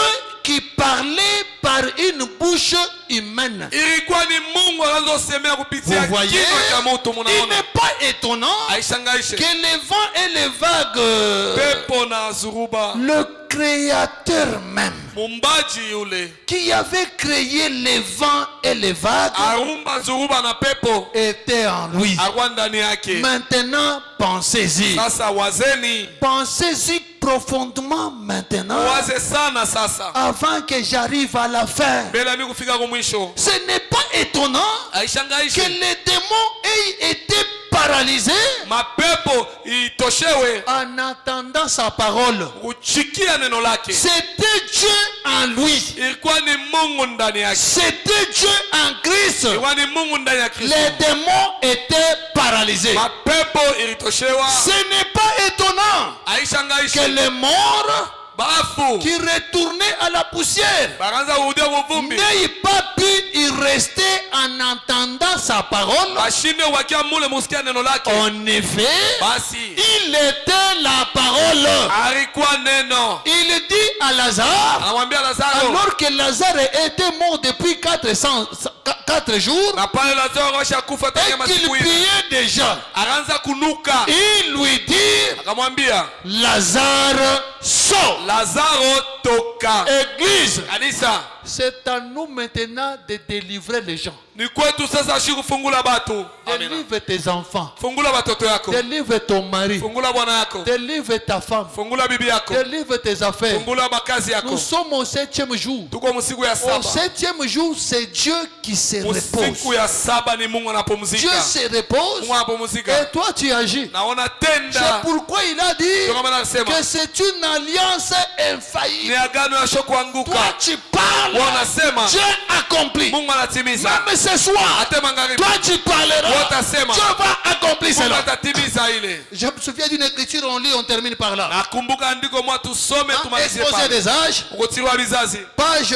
qui parlait par une bouche humaine. ilikuwa ni Mungu anazosemea kupitia Vous voyez, kinywa cha mtu. il Mnaona, n'est pas étonnant aishangaishe que les vents et les vagues, pepo na zuruba, le Créateur même, mumbaji yule qui avait créé les vents et les vagues, arumba zuruba na pepo était en lui. alikuwa ndani yake. Maintenant, pensez-y. Sasa wazeni, Pensez-y profondément maintenant, waze sana sasa, avant que j'arrive à la fin. mbele mi kufika kumwisho. Ce n'est pas étonnant que Aishangaishe les démons aient été paralysés mapepo itoshewe en attendant sa parole. kuchikia neno lake. C'était Dieu en lui. Ilikuwa ni Mungu ndani yake, C'était Dieu en Christ. ilikuwa ni Mungu ndani ya Kristo. Les démons étaient paralysés. Mapepo ilitoshewa. Ce n'est pas étonnant que Aishangaishe les morts bafu qui retournaient à la poussière bakaanza kurudia kuvumbi, n'aient pas pu y rester en entendant sa parole. bashinde wakia mule musikia neno lake. En effet, Basi il était la parole. alikuwa neno, Il dit à Lazare, anamwambia Lazaro, alors que Lazare était mort depuis 4 jours, na pale Lazaro ashakufa et tangu qu'il masiku ile, priait déjà, akaanza kunuka, il lui dit, akamwambia Lazare, sort. Lazaro toka. Église, Kanisa, c'est à nous maintenant de délivrer les gens. ni kwetu sasa shi kufungula batu. Amina. Délivre tes enfants. Fungula watoto yako, Délivre ton mari. fungula bwana yako, Délivre ta femme. fungula bibi yako, Délivre tes affaires. fungula makazi Nous yako. sommes au 7e jour. Tuko musiku ya Au saba, 7e jour, c'est Dieu qui se repose. musiku ya saba ni Mungu Dieu anapumzika. se repose Mungu anapumzika, et toi tu agis. naona C'est tenda. pourquoi il a dit Ndio kama nasema que c'est une alliance ni infaillible. agano ya Toi kuanguka. tu parles, Wanasema Dieu accomplit. Mungu anatimiza. Même ce soir, Hata magharibi toi tu parleras, watasema Dieu va accomplir Mungu cela. atatimiza ile. Je me souviens d'une écriture, on lit, on termine par là. Nakumbuka andiko mwa tusome Dans tumalizie Exposé pale. des âges, Ukotiliwa vizazi. page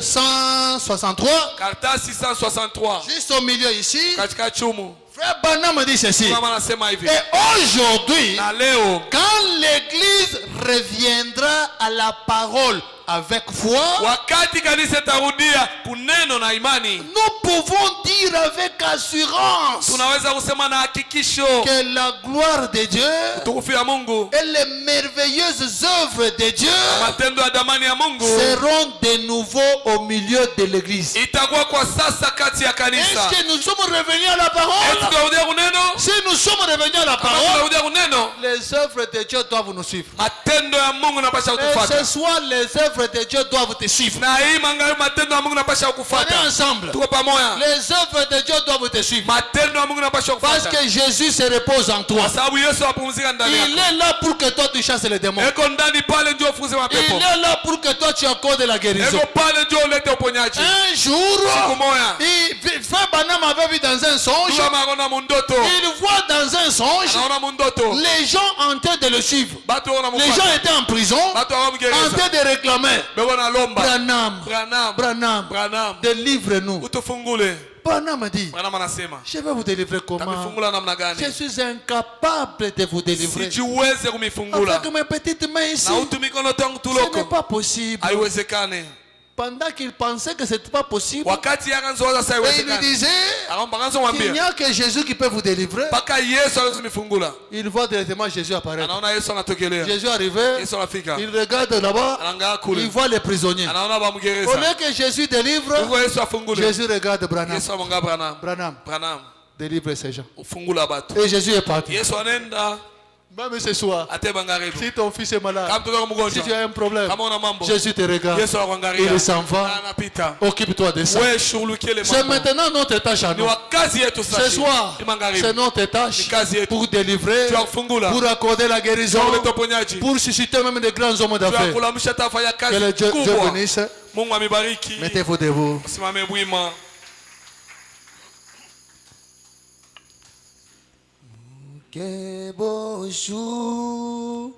163, Karatasi 663 juste au milieu ici. katika chumu. Frère Branham dit ceci. Kama anasema hivi. Et aujourd'hui, Na leo quand l'Église reviendra à la parole avec foi, wakati kanisa tarudia kuneno na imani, nous pouvons dire avec assurance tunaweza kusema na hakikisho que la gloire de Dieu utukufu ya Mungu, et les merveilleuses œuvres de Dieu matendo ya damani ya Mungu seront de nouveau au milieu de l'Église. itakuwa kwa sasa kati ya kanisa. Est-ce que nous sommes revenus à la Eti parole? tunarudia kuneno? Si nous sommes revenus à la Kama parole, tunarudia kuneno, les œuvres de Dieu doivent nous suivre. matendo ya Mungu napasha Et kutufuata. ce soir, les œuvres de Dieu doivent te suivre. Na hii mangali matendo ya Mungu napasha On kufuata. est ensemble. Tuko pamoja. Les œuvres de Dieu doivent te suivre. Matendo ya Mungu napasha Parce kufuata. que Jésus se repose en toi. Kwa sababu Yesu apumzika ndani Il yako. est là pour que toi tu chasses les démons. Eko ndani pale ndio ufuze Il mapepo. est là pour que toi tu accordes la guérison. Eko pale ndio ulete uponyaji. Un jour, Siku moja Frère Branham avait vu dans un songe, kama anaona mundoto, il voit dans un songe anaona mundoto, les gens en train de le suivre. batu Les wanamfuata, gens étaient en prison, batu en hawamgereza, train de réclamer. bebo nalomba Branham, Branham, Branham, Branham, délivre-nous. utufungule. Branham dit, Branham anasema je vais vous délivrer comment? takufungula namna gani? Je suis incapable de vous délivrer. Sijiweze kumifungula Avec mes petites mains ici, na utu mikono tangu ce n'est tuloko, pas possible. haiwezekane. Pendant qu'il pensait que ce n'était pas possible, Wakati yakanzowaza sasa et il lui haiwezekane, disait akaomba kanzo qu'il n'y mwambie a que Jésus qui peut vous délivrer. mpaka Yesu aweze kumifungula. Il voit directement Jésus apparaître. Anaona Yesu anatokelea, Jésus arrivé, Yesu anafika, il regarde là-bas, anaangalia il kule, voit les prisonniers. anaona Au bamgereza. lieu que Jésus délivre, Uko Yesu afungule, Jésus regarde Branham. Yesu amwangalia Branham, Branham, Branham délivre ces gens. ufungula batu. Et Jésus est parti. Yesu anaenda Même ce soir, ate bangaribu. si ton fils est malade, Kama mtoto wako si tu mgonjwa, as un problème, kama una mambo, Jésus te regarde. Yesu anakuangalia, Il s'en va. anapita. Occupe-toi de ça. Wewe shughulikie le C'est mambo. maintenant notre tâche à Ni nous. wakazi yetu Ce sasa. soir, Ni magharibi. c'est notre tâche Ni kazi yetu. pour délivrer, Tu kufungula. pour accorder la guérison, Tu kuleta uponyaji. pour susciter même de grands hommes Tu d'affaires. kulamisha tafanya Que le kazi Dieu kubwa. bénisse. Mungu amebariki. Mettez-vous debout. Simame bwima. Quel beau jour,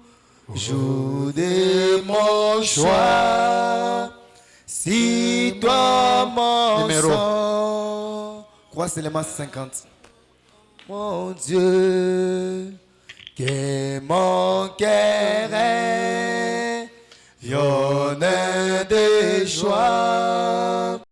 jour de mon choix. Si toi mon Numéro. sang, croix seulement 50. Mon Dieu, que mon cœur est, y'en est plein de joie.